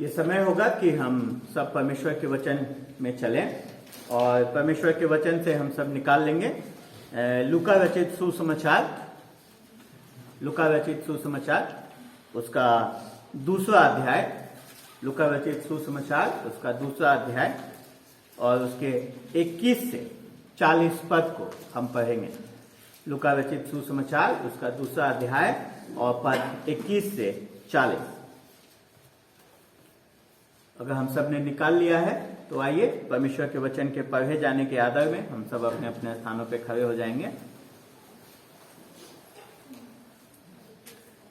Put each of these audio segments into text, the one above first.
ये समय होगा कि हम सब परमेश्वर के वचन में चलें और परमेश्वर के वचन से हम सब निकाल लेंगे लूका रचित सुसमाचार उसका दूसरा अध्याय, लूका रचित सुसमाचार उसका दूसरा अध्याय और उसके 21 से 40 पद को हम पढ़ेंगे। लूका रचित सुसमाचार उसका दूसरा अध्याय और पद 21 से 40। अगर हम सब ने निकाल लिया है तो आइए परमेश्वर के वचन के पढ़े जाने के आदर में हम सब अपने अपने स्थानों पे खड़े हो जाएंगे।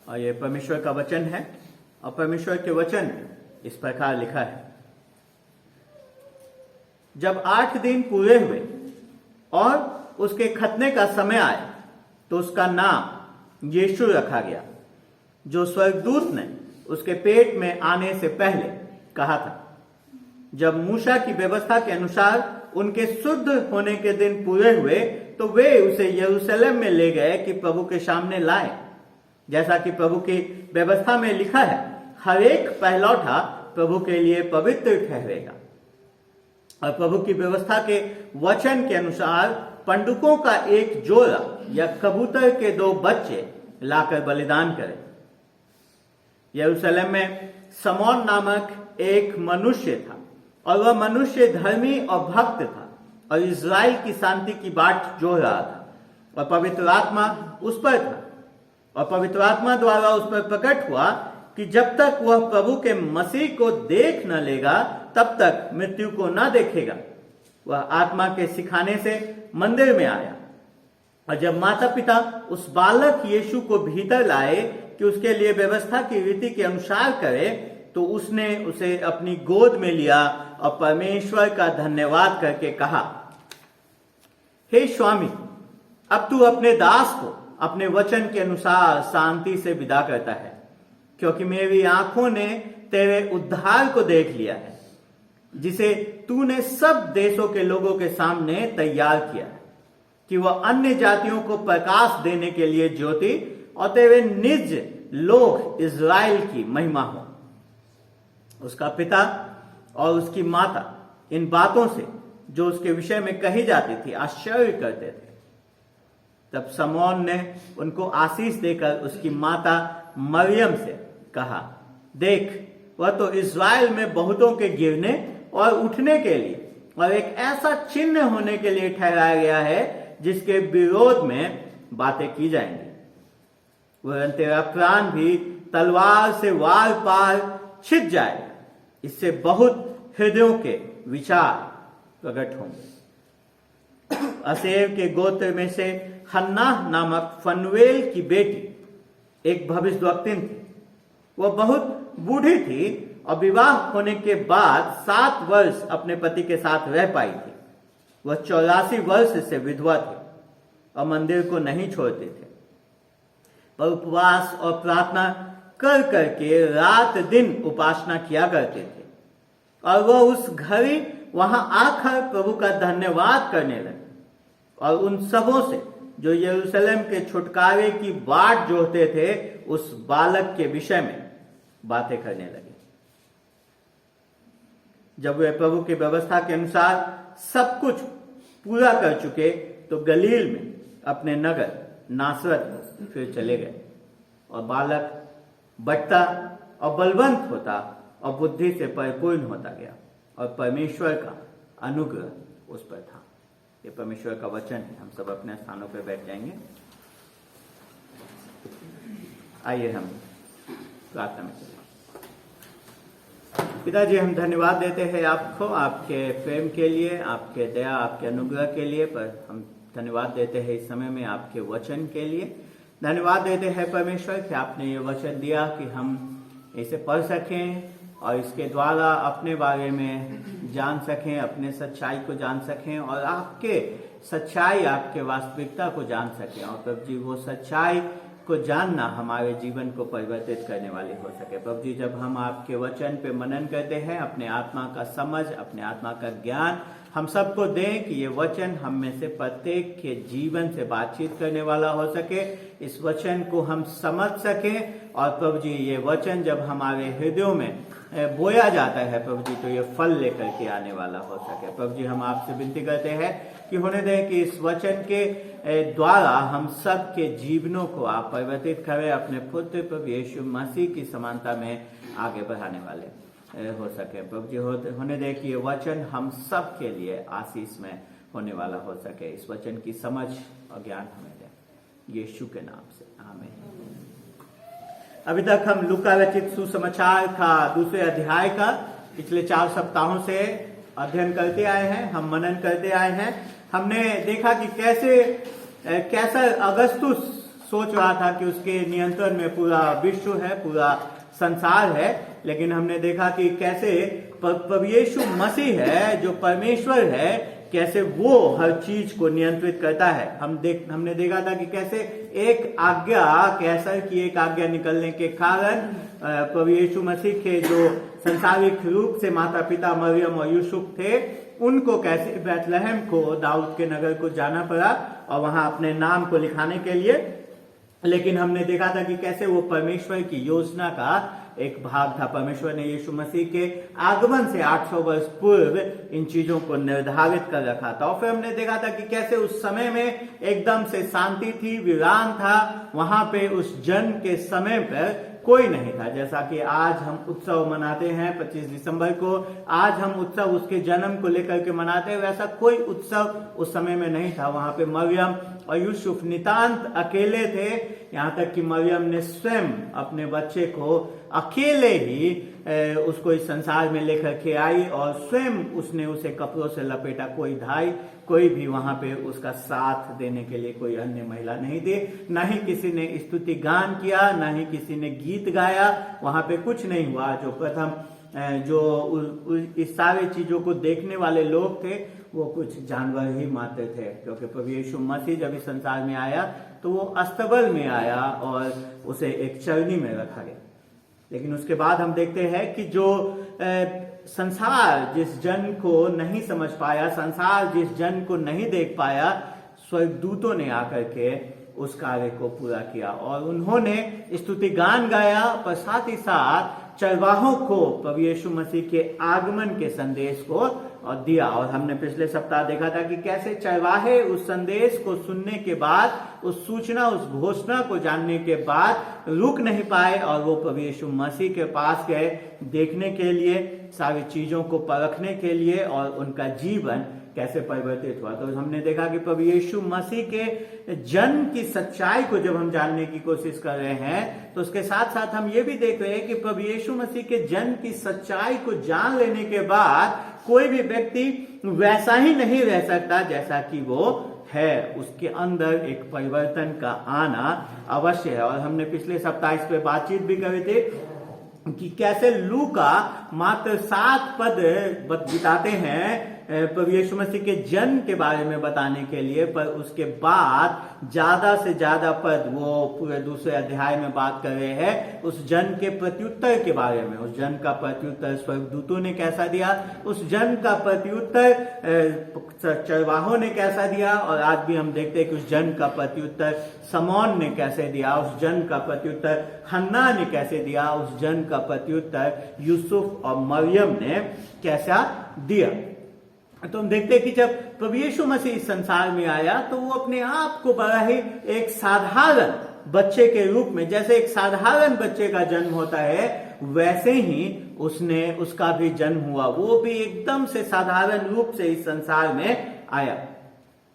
और ये परमेश्वर का वचन है और परमेश्वर के वचन इस प्रकार लिखा है। जब 8 दिन पूरे हुए और उसके खतने का समय आया तो उसका नाम यीशु रखा गया, जो स्वर्गदूत ने उसके पेट में आने से पहले कहा था। जब मूसा की व्यवस्था के अनुसार उनके शुद्ध होने के दिन पूरे हुए तो वे उसे यरूशलेम में ले गए कि प्रभु के सामने लाए, जैसा कि प्रभु की व्यवस्था में लिखा है, हर एक पहलौठा प्रभु के लिए पवित्र ठहरेगा। और प्रभु की व्यवस्था के वचन के अनुसार पंडुकों का एक जोड़ा या कबूतर के 2 बच्चे लाकर बलिदान करें। यरूशलेम में समौन नामक एक मनुष्य था और वह मनुष्य धर्मी और भक्त था और इज़राइल की शांति की बाट जोह रहा था और पवित्र आत्मा उस पर था। और पवित्र आत्मा द्वारा उस पर प्रकट हुआ कि जब तक वह प्रभु के मसीह को देख न लेगा तब तक मृत्यु को न देखेगा। वह आत्मा के सिखाने से मंदिर में आया और जब माता पिता उस बालक यीशु को भीतर लाए कि उसके लिए व्यवस्था की रीति के अनुसार करे तो उसने उसे अपनी गोद में लिया और परमेश्वर का धन्यवाद करके कहा, हे स्वामी, अब तू अपने दास को अपने वचन के अनुसार शांति से विदा करता है, क्योंकि मेरी आंखों ने तेरे उद्धार को देख लिया है, जिसे तूने सब देशों के लोगों के सामने तैयार किया है, कि वह अन्य जातियों को प्रकाश देने के लिए ज्योति और तेरे निज लोग इज़राइल की महिमा हो। उसका पिता और उसकी माता इन बातों से जो उसके विषय में कही जाती थी आश्चर्य करते थे। तब समौन ने उनको आशीष देकर उसकी माता मरियम से कहा, देख, वह तो इज़राइल में बहुतों के गिरने और उठने के लिए और एक ऐसा चिन्ह होने के लिए ठहराया गया है जिसके विरोध में बातें की जाएंगी। वह तेरा प्राण भी तलवार से वार पार छिद जाएगा। इससे बहुत हृदयों के विचार प्रकट होंगे। असेर के गोत्र में से हन्नाह नामक फनुएल की बेटी एक भविष्यद्वक्तिन थी। वह बहुत बूढ़ी थी और विवाह होने के बाद 7 वर्ष अपने पति के साथ रह पाई थी। वह 84 वर्ष से विधवा थी और मंदिर को नहीं छोड़ते थे, पर उपवास और प्रार्थना कर करके रात दिन उपासना किया करते थे। और वह उस घड़ी वहां आकर प्रभु का धन्यवाद करने लगे और उन सबों से जो यरूशलेम के छुटकारे की बाट जोहते थे उस बालक के विषय में बातें करने लगे। जब वे प्रभु की व्यवस्था के अनुसार सब कुछ पूरा कर चुके तो गलील में अपने नगर नासरत फिर चले गए। और बालक बढ़ता और बलवंत होता और बुद्धि से परिपूर्ण होता गया और परमेश्वर का अनुग्रह उस पर था। ये परमेश्वर का वचन है। हम सब अपने स्थानों पर बैठ जाएंगे। आइए हम प्रार्थना में चलें। पिताजी, हम धन्यवाद देते हैं आपको, आपके प्रेम के लिए, आपके दया, आपके अनुग्रह के लिए, पर हम धन्यवाद देते हैं इस समय में आपके वचन के लिए। धन्यवाद देते हैं परमेश्वर कि आपने ये वचन दिया कि हम इसे पढ़ सकें और इसके द्वारा अपने बारे में जान सकें, अपने सच्चाई को जान सकें और आपके सच्चाई, आपके वास्तविकता को जान सकें। और प्रभु जी, वो सच्चाई को जानना हमारे जीवन को परिवर्तित करने वाली हो सके। प्रभु जी, जब हम आपके वचन पे मनन करते हैं, अपने आत्मा का समझ, अपने आत्मा का ज्ञान हम सबको दें कि ये वचन हम में से प्रत्येक के जीवन से बातचीत करने वाला हो सके, इस वचन को हम समझ सकें और प्रभु जी, ये वचन जब हमारे हृदयों में बोया जाता है प्रभु जी, तो ये फल लेकर के आने वाला हो सके। प्रभु जी, हम आपसे विनती करते हैं कि होने दें कि इस वचन के द्वारा हम सब के जीवनों को आप परिवर्तित करें, अपने पुत्र प्रभु यीशु मसीह की समानता में आगे बढ़ाने वाले हो सके। प्रभु जी, होने दें कि ये वचन हम सब के लिए आशीष में होने वाला हो सके। इस वचन की समझ और ज्ञान हमें दे, यीशु के नाम से, आमीन। अभी तक हम लूका रचित सुसमाचार का दूसरे अध्याय का पिछले 4 सप्ताहों से अध्ययन करते आए हैं, हम मनन करते आए हैं। हमने देखा कि कैसा अगस्तुस सोच रहा था कि उसके नियंत्रण में पूरा विश्व है, पूरा संसार है, लेकिन हमने देखा कि कैसे प्रभु यीशु मसीह है जो परमेश्वर है, कैसे वो हर चीज को नियंत्रित करता है। हमने देखा था कि कैसे एक आज्ञा, कैसर की एक आज्ञा निकलने के कारण प्रभु यीशु मसीह के जो संसारिक रूप से माता पिता मरियम और यूसुफ थे, उनको कैसे बैतलहम को, दाऊद के नगर को जाना पड़ा और वहां अपने नाम को लिखाने के लिए। लेकिन हमने देखा था कि कैसे वो परमेश्वर की योजना का एक भाग था। परमेश्वर ने यीशु मसीह के आगमन से 800 वर्ष पूर्व इन चीजों को निर्धारित कर रखा था। और फिर हमने देखा था कि कैसे उस समय में एकदम से शांति थी, वीरान था, वहां पे उस जन्म के समय पर कोई नहीं था। जैसा कि आज हम उत्सव मनाते हैं 25 दिसंबर को, आज हम उत्सव उसके जन्म को लेकर के मनाते हैं, वैसा कोई उत्सव उस समय में नहीं था। वहां पे मरियम और यूसुफ नितांत अकेले थे, यहाँ तक कि मरियम ने स्वयं अपने बच्चे को अकेले ही उसको इस संसार में लेकर के आई और स्वयं उसने उसे कपड़ों से लपेटा। कोई भी वहां पे उसका साथ देने के लिए कोई अन्य महिला नहीं थी, ना ही किसी ने स्तुति गान किया, ना ही किसी ने गीत गाया, वहां पे कुछ नहीं हुआ। जो प्रथम इस सारी चीजों को देखने वाले लोग थे वो कुछ जानवर ही मात्र थे, क्योंकि प्रभु यीशु मसीह जब इस संसार में आया तो वो अस्तबल में आया और उसे एक चरनी में रखा गया। लेकिन उसके बाद हम देखते हैं कि जो संसार जिस जन को नहीं समझ पाया, संसार जिस जन को नहीं देख पाया, स्वर्गदूतों ने आकर के उस कार्य को पूरा किया और उन्होंने स्तुति गान गाया, पर साथ ही साथ चरवाहों को प्रभु यीशु मसीह के आगमन के संदेश को दिया। और हमने पिछले सप्ताह देखा था कि कैसे चरवाहे उस संदेश को सुनने के बाद, उस सूचना, उस घोषणा को जानने के बाद रुक नहीं पाए और वो प्रभु यीशु मसीह के पास गए देखने के लिए, सारी चीजों को परखने के लिए और उनका जीवन कैसे परिवर्तित हुआ। तो हमने देखा कि प्रभु यीशु मसीह के जन्म की सच्चाई को जब हम जानने की कोशिश कर रहे हैं, तो उसके साथ साथ हम ये भी देख रहे हैं कि प्रभु यीशु मसीह के जन्म की सच्चाई को जान लेने के बाद कोई भी व्यक्ति वैसा ही नहीं रह सकता जैसा कि वो है। उसके अंदर एक परिवर्तन का आना अवश्य है। और हमने पिछले सप्ताह इस पे बातचीत भी करे थे कि कैसे लूका मात्र 7 पद बिताते हैं प्रभु यीशु मसीह के जन्म के बारे में बताने के लिए, पर उसके बाद ज्यादा से ज्यादा पद वो पूरे दूसरे अध्याय में बात कर रहे हैं उस जन्म के प्रत्युत्तर के बारे में। उस जन्म का प्रत्युत्तर स्वर्गदूतों ने कैसा दिया, उस जन्म का प्रत्युत्तर चरवाहों ने कैसा दिया, और आज भी हम देखते हैं कि उस जन्म का प्रत्युत्तर समौन ने कैसे दिया, उस जन्म का प्रत्युत्तर हन्ना ने कैसे दिया, उस जन्म का प्रत्युत्तर यूसुफ और मरियम ने कैसा दिया। तो हम देखते हैं कि जब प्रभु यीशु मसीह इस संसार में आया तो वो अपने आप को बड़ा ही एक साधारण बच्चे के रूप में, जैसे एक साधारण बच्चे का जन्म होता है वैसे ही उसका भी जन्म हुआ। वो भी एकदम से साधारण रूप से इस संसार में आया।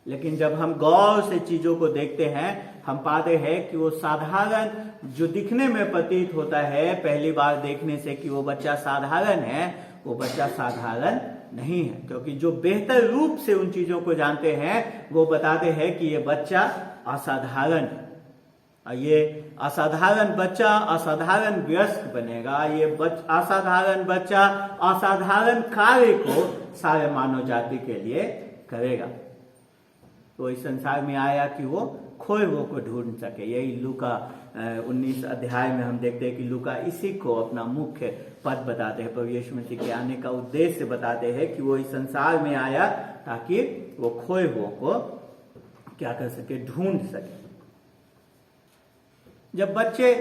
लेकिन जब हम गौर से चीजों को देखते हैं, हम पाते हैं कि वो साधारण जो दिखने में प्रतीत होता है पहली बार देखने से कि वो बच्चा साधारण है, वो बच्चा साधारण नहीं है। क्योंकि जो बेहतर रूप से उन चीजों को जानते हैं वो बताते हैं कि ये बच्चा असाधारण है। ये असाधारण बच्चा असाधारण वयस्क बनेगा। ये असाधारण बच्चा असाधारण कार्य को सारे मानव जाति के लिए करेगा। तो इस संसार में आया कि वो खोए हुए को ढूंढ सके। यही लूका 19 अध्याय में हम देखते हैं कि लूका इसी को अपना मुख्य पद बताते हैं। प्रभु यीशु मसीह के आने का उद्देश्य बताते हैं कि वो इस संसार में आया ताकि वो खोए हुए को क्या कर सके, ढूंढ सके। जब बच्चे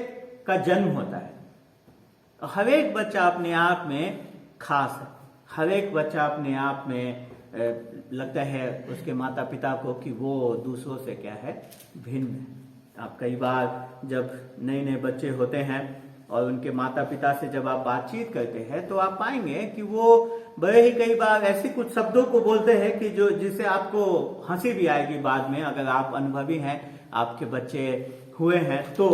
का जन्म होता है हर एक बच्चा अपने आप में खास है। हर एक बच्चा अपने आप में लगता है उसके माता पिता को कि वो दूसरों से क्या है, भिन्न है। आप कई बार जब नए नए बच्चे होते हैं और उनके माता पिता से जब आप बातचीत करते हैं तो आप पाएंगे कि वो बड़े ही कई बार ऐसे कुछ शब्दों को बोलते हैं कि जो जिससे आपको हंसी भी आएगी बाद में, अगर आप अनुभवी हैं, आपके बच्चे हुए हैं तो,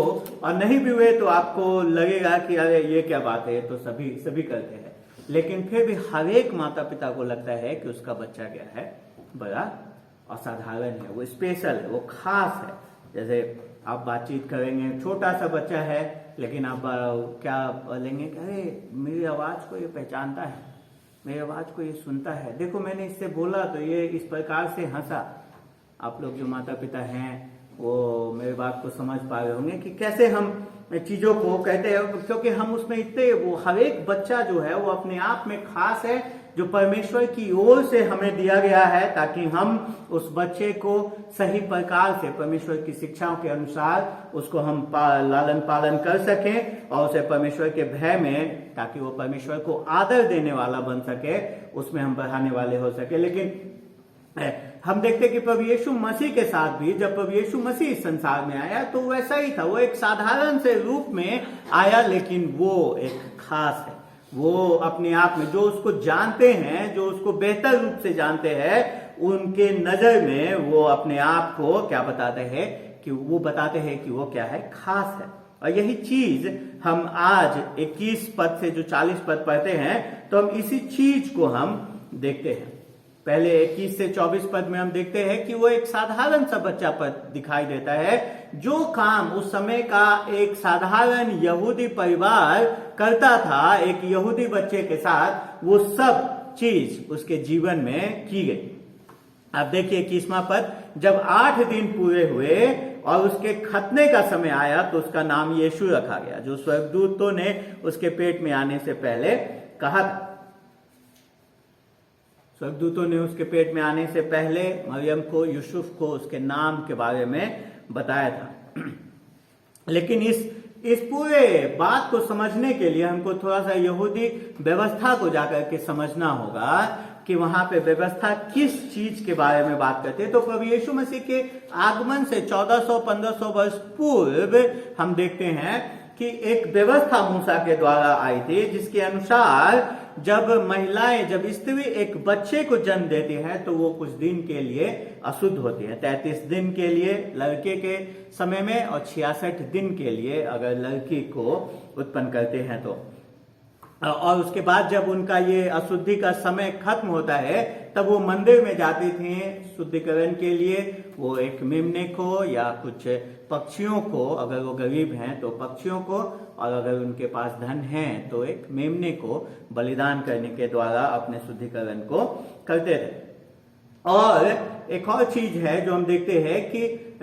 और नहीं भी हुए तो आपको लगेगा कि अरे ये क्या बात है, तो सभी करते हैं। लेकिन फिर भी हर एक माता पिता को लगता है कि उसका बच्चा क्या है, बड़ा असाधारण है, वो स्पेशल है, वो खास है। जैसे आप बातचीत करेंगे, छोटा सा बच्चा है लेकिन आप क्या बोलेंगे कि अरे मेरी आवाज को ये पहचानता है, मेरी आवाज को ये सुनता है, देखो मैंने इससे बोला तो ये इस प्रकार से हंसा। आप लोग जो माता पिता हैं वो मेरी बात को समझ पा रहे होंगे कि कैसे हम चीजों को कहते हैं, क्योंकि हम उसमें इतने, वो हर एक बच्चा जो है वो अपने आप में खास है, जो परमेश्वर की ओर से हमें दिया गया है ताकि हम उस बच्चे को सही प्रकार से परमेश्वर की शिक्षाओं के अनुसार उसको हम लालन पालन कर सकें और उसे परमेश्वर के भय में, ताकि वो परमेश्वर को आदर देने वाला बन सके, उसमें हम बढ़ाने वाले हो सके। लेकिन हम देखते कि प्रभु यीशु मसीह के साथ भी, जब प्रभु यीशु मसीह इस संसार में आया तो वैसा ही था, वो एक साधारण से रूप में आया, लेकिन वो एक खास है। वो अपने आप में, जो उसको जानते हैं, जो उसको बेहतर रूप से जानते हैं, उनके नजर में वो अपने आप को क्या बताते हैं कि वो बताते हैं कि वो क्या है, खास है। और यही चीज हम आज 21 पद से जो 40 पद पढ़ते हैं तो हम इसी चीज को हम देखते हैं। पहले 21 से 24 पद में हम देखते हैं कि वो एक साधारण सा बच्चा पद दिखाई देता है, जो काम उस समय का एक साधारण यहूदी परिवार करता था, एक यहूदी बच्चे के साथ वो सब चीज उसके जीवन में की गई। अब देखिए 21वां पद, जब 8 दिन पूरे हुए और उसके खतने का समय आया तो उसका नाम यीशु रखा गया, जो स्वर्गदूतों ने उसके पेट में आने से पहले कहा था। स्वर्गदूतों ने उसके पेट में आने से पहले मरियम को, यूसुफ को उसके नाम के बारे में बताया था। लेकिन इस पूरे बात को समझने के लिए हमको थोड़ा सा यहूदी व्यवस्था को जाकर के समझना होगा कि वहां पे व्यवस्था किस चीज के बारे में बात करती है। तो प्रभु यीशु मसीह के आगमन से 1400-1500 वर्ष पूर्व हम देखते हैं कि एक व्यवस्था मूसा के द्वारा आई थी, जिसके अनुसार जब महिलाएं, जब स्त्री एक बच्चे को जन्म देती हैं तो वो कुछ दिन के लिए अशुद्ध होती है। 33 दिन के लिए लड़के के समय में और 66 दिन के लिए अगर लड़की को उत्पन्न करते हैं तो, और उसके बाद जब उनका ये अशुद्धि का समय खत्म होता है तब वो मंदिर में जाती थी शुद्धिकरण के लिए। वो एक मेमने को या कुछ पक्षियों को, अगर वो गरीब हैं तो पक्षियों को, और अगर उनके पास धन है तो एक मेमने को बलिदान करने के द्वारा अपने शुद्धिकरण को करते थे। और एक और चीज है जो हम देखते हैं कि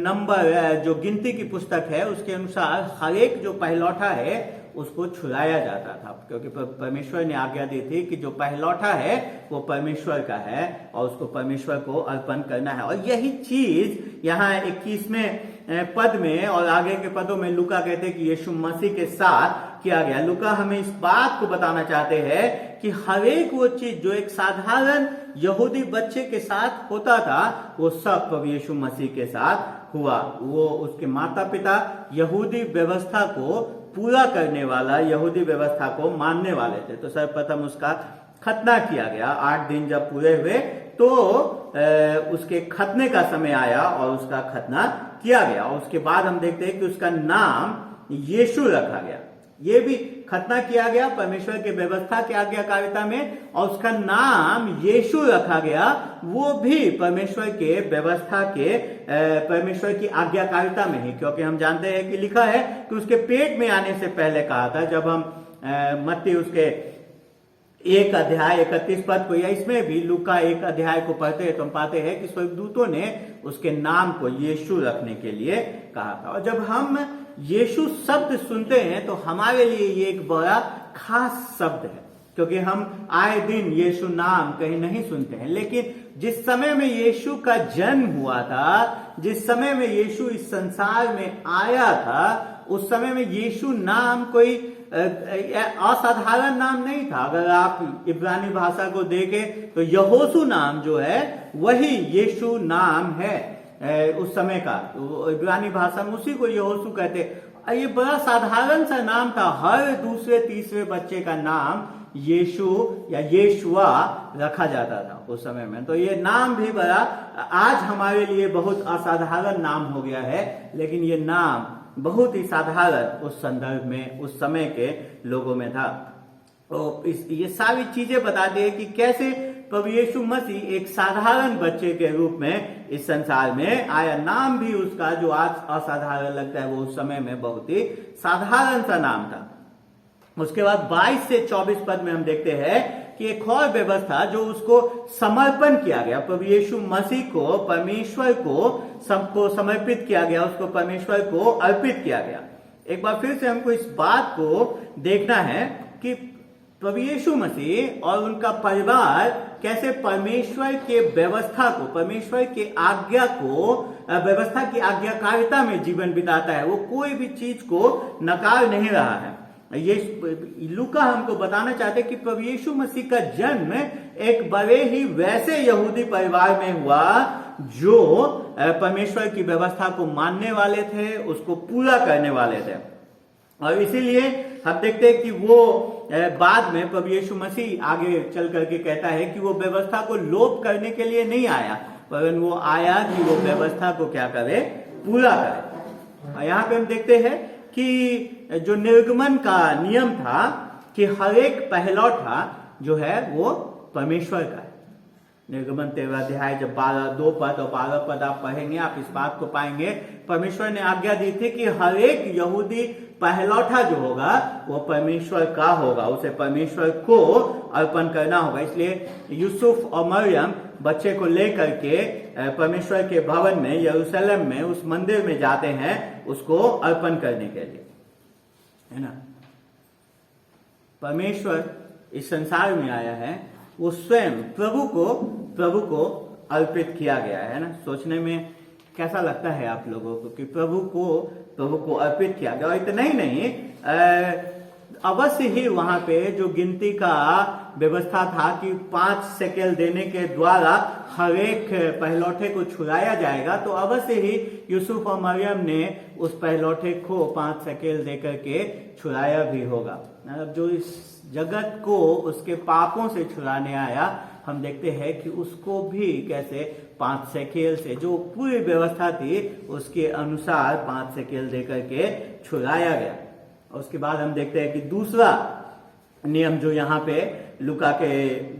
नंबर, जो गिनती की पुस्तक है उसके अनुसार हर एक जो पहलौठा है उसको छुड़ाया जाता था, क्योंकि परमेश्वर ने आज्ञा दी थी कि जो पहलौठा है वो परमेश्वर का है और उसको परमेश्वर को अर्पण करना है। और यही चीज यहाँ 21वें पद में और आगे के पदों में लूका कहते हैं कि यीशु मसीह के साथ किया गया। लूका हमें इस बात को बताना चाहते हैं कि हर एक वो चीज जो एक साधारण यहूदी बच्चे के साथ होता था वो सब प्रभु यीशु मसीह के साथ हुआ। वो उसके माता पिता यहूदी व्यवस्था को पूरा करने वाला, यहूदी व्यवस्था को मानने वाले थे। तो सर्वप्रथम उसका खतना किया गया। 8 दिन जब पूरे हुए तो उसके खतने का समय आया और उसका खतना किया गया। और उसके बाद हम देखते हैं कि उसका नाम यीशु रखा गया। ये भी खतना किया गया परमेश्वर के व्यवस्था की आज्ञाकारिता में, और उसका नाम यीशु रखा गया, वो भी परमेश्वर के व्यवस्था के, परमेश्वर की आज्ञाकारिता में ही, क्योंकि हम जानते हैं कि लिखा है कि उसके पेट में आने से पहले कहा था। जब हम मत्ती उसके 1 अध्याय 31 पद को, या इसमें भी लूका 1 अध्याय को पढ़ते हैं तो हम पाते हैं कि स्वर्गदूतों ने उसके नाम को यीशु रखने के लिए कहा था। और जब हम यीशु शब्द सुनते हैं तो हमारे लिए ये एक बड़ा खास शब्द है, क्योंकि हम आए दिन यीशु नाम कहीं नहीं सुनते हैं। लेकिन जिस समय में यीशु का जन्म हुआ था, जिस समय में यीशु इस संसार में आया था, उस समय में यीशु नाम कोई असाधारण नाम नहीं था। अगर आप इब्रानी भाषा को देखें तो यहोशू नाम जो है वही यीशु नाम है उस समय का। तो इब्रानी भाषा में उसी को यहोशू कहते। ये बड़ा साधारण सा नाम था। हर दूसरे तीसरे बच्चे का नाम यीशु या यीशुआ रखा जाता था उस समय में। तो ये नाम भी बड़ा आज हमारे लिए बहुत असाधारण नाम हो गया है, लेकिन ये नाम बहुत ही साधारण उस संदर्भ में उस समय के लोगों में था। तो ये सारी चीजें बताती है कि कैसे प्रभु यीशु मसीह एक साधारण बच्चे के रूप में इस संसार में आया। नाम भी उसका जो आज असाधारण लगता है वो उस समय में बहुत ही साधारण सा नाम था। उसके बाद 22 से 24 पद में हम देखते हैं कि एक और व्यवस्था जो उसको समर्पण किया गया, प्रभु यीशु मसीह को परमेश्वर को सबको समर्पित किया गया, उसको परमेश्वर को अर्पित किया गया। एक बार फिर से हमको इस बात को देखना है कि प्रभु यीशु मसीह और उनका परिवार कैसे परमेश्वर के व्यवस्था को, परमेश्वर के आज्ञा को, व्यवस्था की आज्ञाकारिता में जीवन बिताता है। वो कोई भी चीज को नकार नहीं रहा है। ये लूका हमको बताना चाहते कि प्रभु यीशु मसीह का जन्म एक बड़े ही वैसे यहूदी परिवार में हुआ जो परमेश्वर की व्यवस्था को मानने वाले थे, उसको पूरा करने वाले थे। और इसीलिए हम देखते हैं कि वो बाद में प्रभु यीशु मसीह आगे चल करके कहता है कि वो व्यवस्था को लोप करने के लिए नहीं आया, पर वो आया कि वो व्यवस्था को क्या करे, पूरा करे। और यहाँ पे हम देखते हैं कि जो निर्गमन का नियम था कि हर एक पहलौठा जो है वो परमेश्वर का है। निर्गमन 13 अध्याय जब 2 पद और 12 पद आप पढ़ेंगे, आप इस बात को पाएंगे। परमेश्वर ने आज्ञा दी थी कि हर एक यहूदी पहलौठा जो होगा वो परमेश्वर का होगा, उसे परमेश्वर को अर्पण करना होगा। इसलिए यूसुफ और मरियम बच्चे को लेकर के परमेश्वर के भवन में यरूशलेम में उस मंदिर में जाते हैं उसको अर्पण करने के लिए, है ना। परमेश्वर इस संसार में आया है, वो स्वयं प्रभु को अर्पित किया गया है ना। सोचने में कैसा लगता है आप लोगों को कि प्रभु को अर्पित किया गया। और इतना ही नहीं, अवश्य ही वहां पे जो गिनती का व्यवस्था था कि 5 शेकेल देने के द्वारा हर एक पहलौठे को छुड़ाया जाएगा, तो अवश्य ही यूसुफ और मरियम ने उस पहलौठे को 5 शेकेल देकर के छुड़ाया भी होगा। जो इस जगत को उसके पापों से छुड़ाने आया, हम देखते हैं कि उसको भी कैसे 5 शेकेल से, जो पूरी व्यवस्था थी उसके अनुसार 5 शेकेल देकर के छुड़ाया गया। और उसके बाद हम देखते हैं कि दूसरा नियम जो यहाँ पे लूका के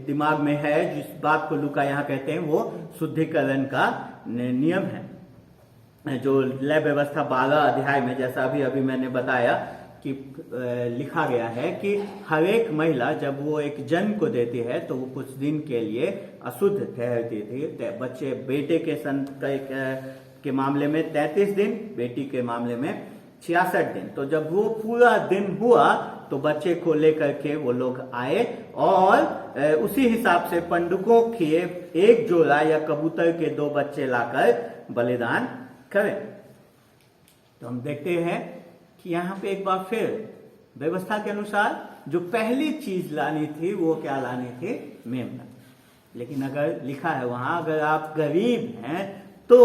दिमाग में है, जिस बात को लूका यहाँ कहते हैं, वो शुद्धिकरण का नियम है। जो लय व्यवस्था 12 अध्याय में, जैसा अभी मैंने बताया कि लिखा गया है कि हर एक महिला जब वो एक जन्म को देती है तो वो कुछ दिन के लिए अशुद्ध ठहरती थी। बच्चे बेटे के मामले में 33 दिन, बेटी के मामले में 66 दिन। तो जब वो पूरा दिन हुआ तो बच्चे को लेकर के वो लोग आए और उसी हिसाब से पंडुकों के एक जोड़ा या कबूतर के 2 बच्चे लाकर बलिदान करें। तो हम देखते हैं कि यहाँ पे एक बार फिर व्यवस्था के अनुसार जो पहली चीज लानी थी वो क्या लानी थी, मेमना। लेकिन अगर लिखा है वहां, अगर आप गरीब हैं तो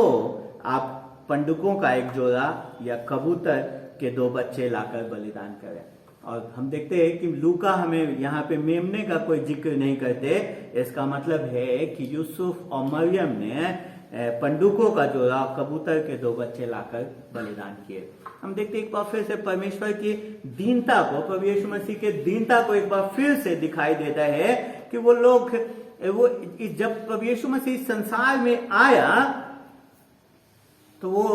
आप पंडुकों का एक जोड़ा या कबूतर के 2 बच्चे लाकर बलिदान करें। और हम देखते हैं कि लूका हमें यहाँ पे मेमने का कोई जिक्र नहीं करते। इसका मतलब है कि यूसुफ और मरियम ने पंडुकों का जोड़ा, कबूतर के 2 बच्चे लाकर बलिदान किए। हम देखते एक बार फिर से परमेश्वर की दीनता को, प्रभु यीशु मसीह के दीनता को एक बार फिर से दिखाई देता है कि वो लोग, वो जब प्रभु यीशु मसीह संसार में आया तो वो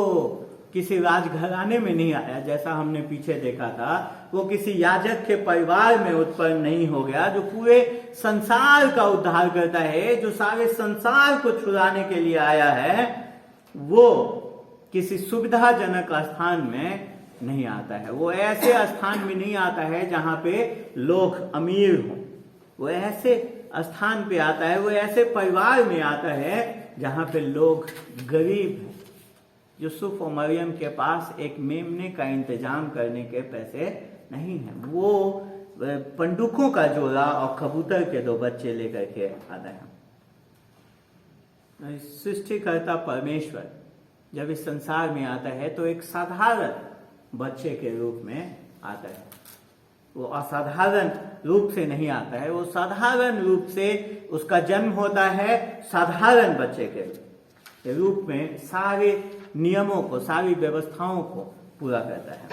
किसी राजघराने में नहीं आया, जैसा हमने पीछे देखा था। वो किसी याजक के परिवार में उत्पन्न नहीं हो गया, जो पूरे संसार का उद्धार करता है, जो सारे संसार को छुड़ाने के लिए आया है। वो किसी सुविधाजनक स्थान में नहीं आता है, वो ऐसे स्थान में नहीं आता है जहां पे लोग अमीर हों। वो ऐसे स्थान पे आता है, वो ऐसे परिवार में आता है जहां पे लोग गरीब हैं, यूसुफ और मरियम के पास एक मेमने का इंतजाम करने के पैसे नहीं है। वो पंडुकों का जोड़ा और कबूतर के 2 बच्चे लेकर के आता है। सृष्टिकर्ता परमेश्वर जब इस संसार में आता है तो एक साधारण बच्चे के रूप में आता है। वो असाधारण रूप से नहीं आता है, वो साधारण रूप से उसका जन्म होता है। साधारण बच्चे के रूप में सारे नियमों को, सारी व्यवस्थाओं को पूरा करता है।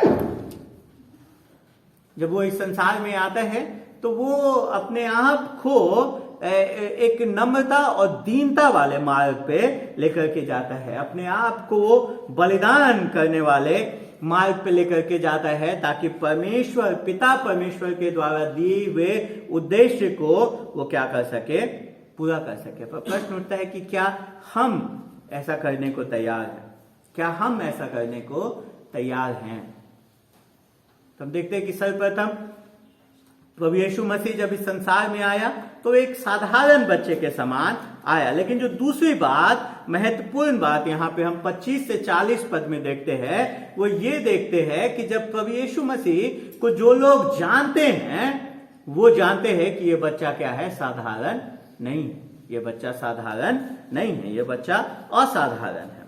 जब वो इस संसार में आता है तो वो अपने आप को एक नम्रता और दीनता वाले मार्ग पे लेकर के जाता है। अपने आप को बलिदान करने वाले मार्ग पे लेकर के जाता है, ताकि परमेश्वर, पिता परमेश्वर के द्वारा दिए हुए उद्देश्य को वो क्या कर सके, पूरा कर सके। पर प्रश्न उठता है कि क्या हम ऐसा करने को तैयार हैं? क्या हम ऐसा करने को तैयार हैं? तो हम देखते हैं कि सर्वप्रथम प्रभु यीशु मसीह जब इस संसार में आया तो एक साधारण बच्चे के समान आया। लेकिन जो दूसरी बात, महत्वपूर्ण बात यहाँ पे हम 25 से 40 पद में देखते हैं, वो ये देखते हैं कि जब प्रभु यीशु मसीह को जो लोग जानते हैं वो जानते हैं कि ये बच्चा क्या है, साधारण नहीं है। ये बच्चा साधारण नहीं है, ये बच्चा असाधारण है।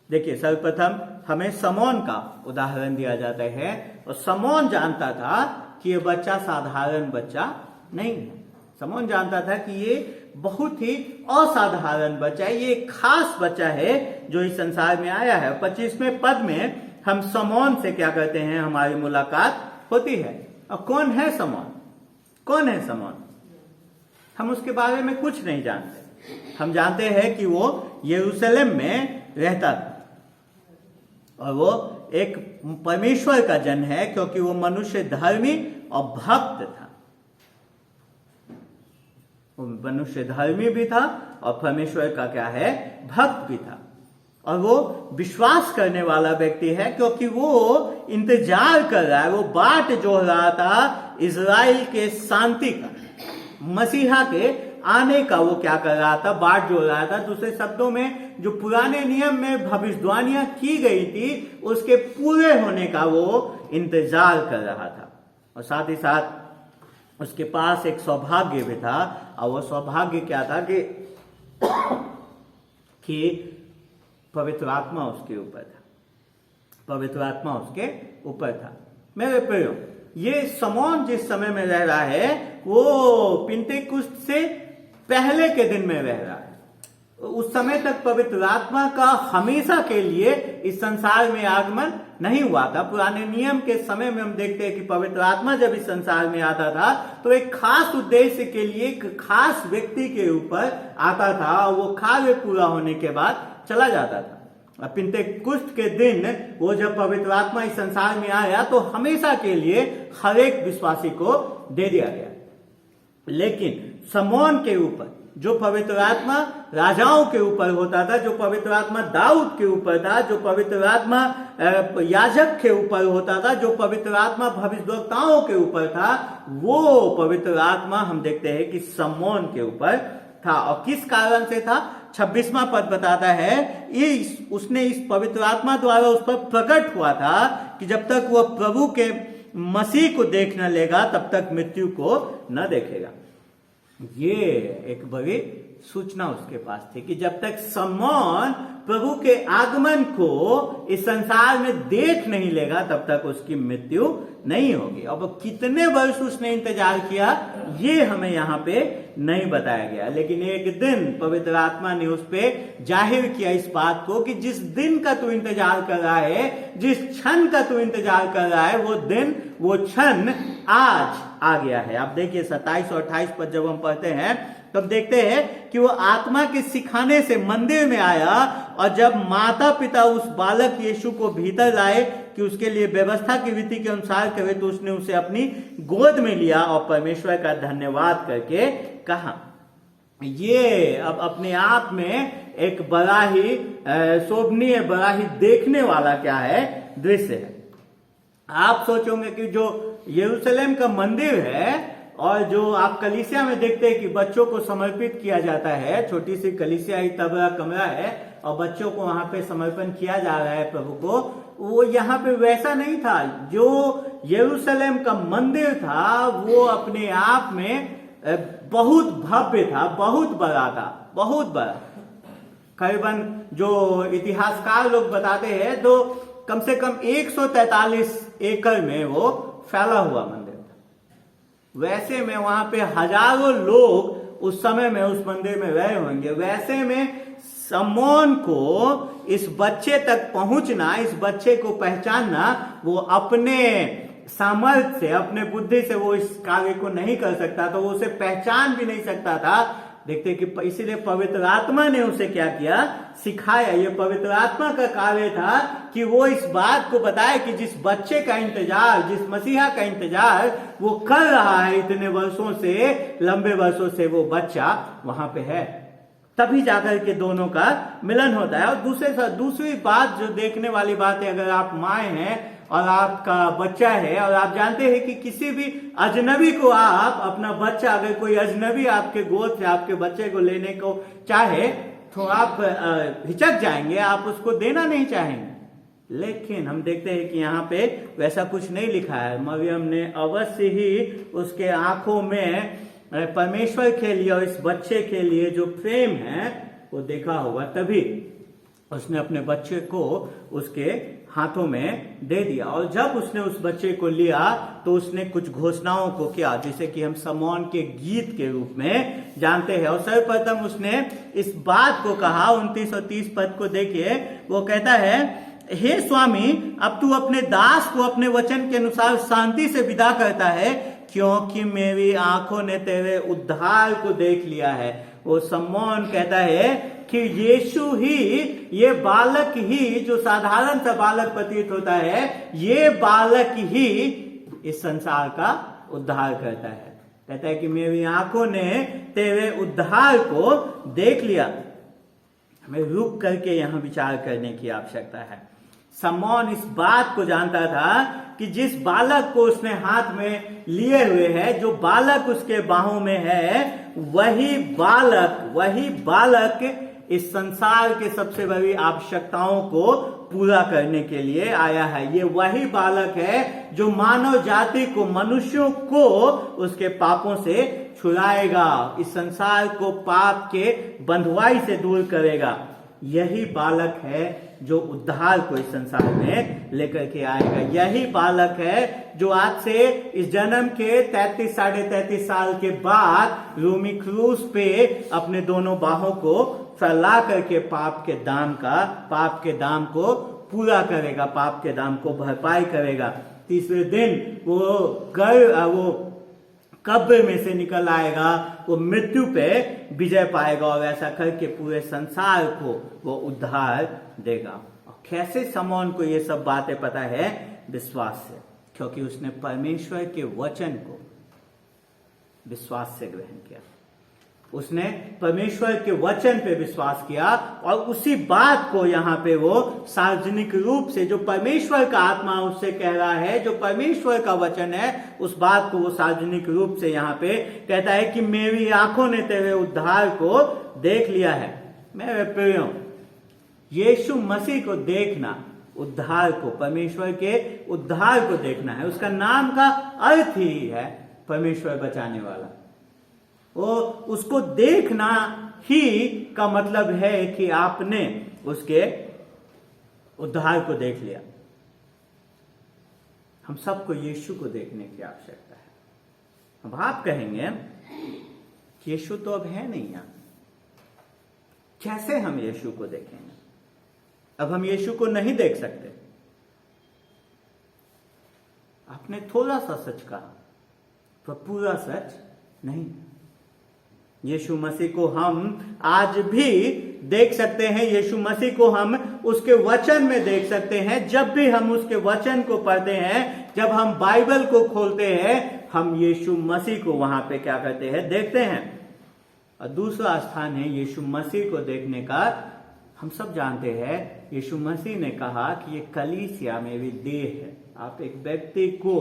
देखिए, सर्वप्रथम हमें समौन का उदाहरण दिया जाता है और समौन जानता था कि ये बच्चा साधारण बच्चा नहीं है। समौन जानता था कि ये बहुत ही असाधारण बच्चा है, ये खास बच्चा है जो इस संसार में आया है। 25वें पद में हम समौन से क्या करते हैं, हमारी मुलाकात होती है। और कौन है समौन? कौन है समौन? हम उसके बारे में कुछ नहीं जानते। हम जानते हैं कि वो यरूशलेम में रहता था और वो एक परमेश्वर का जन है, क्योंकि वो मनुष्य धर्मी और भक्त था। वो मनुष्य धर्मी भी था और परमेश्वर का क्या है, भक्त भी था। और वो विश्वास करने वाला व्यक्ति है, क्योंकि वो इंतजार कर रहा है, वो बाट जोह रहा था इजराइल के शांति का, मसीहा के आने का। वो क्या कर रहा था, बाट जोह रहा था। दूसरे शब्दों में, जो पुराने नियम में भविष्यवाणियां की गई थी उसके पूरे होने का वो इंतजार कर रहा था। और साथ ही साथ उसके पास एक सौभाग्य भी था, और वो सौभाग्य क्या था कि पवित्र आत्मा उसके ऊपर था। पवित्र आत्मा उसके ऊपर था। मेरे प्रियो, ये समौन जिस समय में रह रहा है वो पिंतेकुस्त से पहले के दिन में रह रहा है। उस समय तक पवित्र आत्मा का हमेशा के लिए इस संसार में आगमन नहीं हुआ था। पुराने नियम के समय में हम देखते हैं कि पवित्र आत्मा जब इस संसार में आता था तो एक खास उद्देश्य के लिए, एक खास व्यक्ति के ऊपर आता था, और वो कार्य पूरा होने के बाद चला जाता था। पिंतेकुस्त के दिन वो जब पवित्र आत्मा इस संसार में आया तो हमेशा के लिए हर एक विश्वासी को दे दिया गया। लेकिन समौन के ऊपर जो पवित्र आत्मा राजाओं के ऊपर होता था, जो पवित्र आत्मा दाऊद के ऊपर था, जो पवित्र आत्मा याजक के ऊपर होता था, जो पवित्र आत्मा भविष्यवक्ताओं के ऊपर था, वो पवित्र आत्मा हम देखते हैं कि समौन के ऊपर था। और किस कारण से था? 26वां पद बताता है, उसने इस पवित्र आत्मा द्वारा उस पर प्रकट हुआ था कि जब तक वह प्रभु के मसीह को देख न लेगा तब तक मृत्यु को न देखेगा। ये एक बड़ी सूचना उसके पास थी कि जब तक समौन प्रभु के आगमन को इस संसार में देख नहीं लेगा तब तक उसकी मृत्यु नहीं होगी। अब कितने वर्ष उसने इंतजार किया ये हमें यहाँ पे नहीं बताया गया, लेकिन एक दिन पवित्र आत्मा ने उस पे जाहिर किया इस बात को कि जिस दिन का तू इंतजार कर रहा है, जिस क्षण का तू इंतजार कर रहा है, वो दिन, वो क्षण आज आ गया है। आप देखिए 27 और 28 पर जब हम पढ़ते हैं तब देखते हैं कि वो आत्मा के सिखाने से मंदिर में आया, और जब माता पिता उस बालक यीशु को भीतर लाए कि उसके लिए व्यवस्था की रीति के अनुसार करे, तो उसने उसे अपनी गोद में लिया और परमेश्वर का धन्यवाद करके कहा। ये अब अपने आप में एक बड़ा ही शोभनीय, बड़ा ही देखने वाला क्या है, दृश्य है। आप सोचोगे कि जो यरूशलेम का मंदिर है और जो आप कलीसिया में देखते हैं कि बच्चों को समर्पित किया जाता है, छोटी सी कलीसिया ही तबला कमरा है और बच्चों को वहां पे समर्पण किया जा रहा है प्रभु को, वो यहाँ पे वैसा नहीं था। जो यरूशलेम का मंदिर था वो अपने आप में बहुत भव्य था, बहुत बड़ा था, बहुत बड़ा। करीबन जो इतिहासकार लोग बताते हैं तो कम से कम 143 एकड़ में वो फैला हुआ मंदिर था। वैसे में वहां पे हजारों लोग उस समय में उस मंदिर में रहे होंगे। वैसे में शमौन को इस बच्चे तक पहुंचना, इस बच्चे को पहचानना, वो अपने सामर्थ्य से, अपने बुद्धि से वो इस कार्य को नहीं कर सकता, तो वो उसे पहचान भी नहीं सकता था। देखते कि इसीलिए पवित्र आत्मा ने उसे क्या किया, सिखाया। ये पवित्र आत्मा का कार्य था कि वो इस बात को बताए कि जिस बच्चे का इंतजार, जिस मसीहा का इंतजार वो कर रहा है इतने वर्षों से, लंबे वर्षों से, वो बच्चा वहां पे है। तभी जाकर के दोनों का मिलन होता है। और दूसरी बात जो देखने वाली बात है, अगर आप माँ हैं और आपका बच्चा है और आप जानते हैं कि किसी भी अजनबी को आप अपना बच्चा, अगर कोई अजनबी आपके गोद से आपके बच्चे को लेने को चाहे तो आप हिचक जाएंगे, आप उसको देना नहीं चाहेंगे। लेकिन हम देखते हैं कि यहाँ पे वैसा कुछ नहीं लिखा है। मरियम ने अवश्य ही उसके आंखों में परमेश्वर के लिए और इस बच्चे के लिए जो प्रेम है वो देखा होगा, तभी उसने अपने बच्चे को उसके हाथों में दे दिया। और जब उसने उस बच्चे को लिया तो उसने कुछ घोषणाओं को किया, जैसे कि हम शमौन के गीत के रूप में जानते हैं। और सर्वप्रथम उसने इस बात को कहा, 29 और 30 पद को देखिए, वो कहता है, हे स्वामी, अब तू अपने दास को अपने वचन के अनुसार शांति से विदा करता है, क्योंकि मेरी आंखों ने तेरे उद्धार को देख लिया है। वो शमौन कहता है कि यीशु ही, ये बालक ही, जो साधारण सा बालक प्रतीत होता है, ये बालक ही इस संसार का उद्धार करता है। कहता है कि मेरी आंखों ने तेरे उद्धार को देख लिया। हमें रुक करके यहां विचार करने की आवश्यकता है। शमौन इस बात को जानता था कि जिस बालक को उसने हाथ में लिए हुए है, जो बालक उसके बाहों में है, वही बालक इस संसार के सबसे बड़ी आवश्यकताओं को पूरा करने के लिए आया है। ये वही बालक है जो मानव जाति को, मनुष्यों को उसके पापों से छुड़ाएगा, इस संसार को पाप के बंधुआई से दूर करेगा। यही बालक है जो उद्धार को इस संसार में लेकर के आएगा। यही बालक है जो आज से इस जन्म के 33 साढ़े 33 साल के बाद रोमी क्रूस पे अपने दोनों बाहों को फैला करके पाप के दाम को पूरा करेगा, पाप के दाम को भरपाई करेगा। तीसरे दिन वो कब्र में से निकल आएगा, वो मृत्यु पे विजय पाएगा और ऐसा करके पूरे संसार को वो उद्धार देगा। और कैसे शमौन को ये सब बातें पता है? विश्वास से, क्योंकि उसने परमेश्वर के वचन को विश्वास से ग्रहण किया। उसने परमेश्वर के वचन पे विश्वास किया और उसी बात को यहाँ पे वो सार्वजनिक रूप से, जो परमेश्वर का आत्मा उससे कह रहा है, जो परमेश्वर का वचन है, उस बात को वो सार्वजनिक रूप से यहाँ पे कहता है कि मेरी आंखों ने तेरे उद्धार को देख लिया है। मेरे प्रियो, यीशु मसीह को देखना, उद्धार को, परमेश्वर के उद्धार को देखना है। उसका नाम का अर्थ ही है परमेश्वर बचाने वाला। वो उसको देखना ही का मतलब है कि आपने उसके उद्धार को देख लिया। हम सबको यीशु को देखने की आवश्यकता है। अब आप कहेंगे यीशु तो अब है नहीं यहां, कैसे हम यीशु को देखेंगे? अब हम यीशु को नहीं देख सकते। आपने थोड़ा सा सच कहा, पर पूरा सच नहीं। यीशु मसीह को हम आज भी देख सकते हैं। यीशु मसीह को हम उसके वचन में देख सकते हैं। जब भी हम उसके वचन को पढ़ते हैं, जब हम बाइबल को खोलते हैं, हम यीशु मसीह को वहां पे क्या करते हैं? देखते हैं। और दूसरा स्थान है यीशु मसीह को देखने का, हम सब जानते हैं, यीशु मसीह ने कहा कि ये कलीसिया मेरी देह है। आप एक व्यक्ति को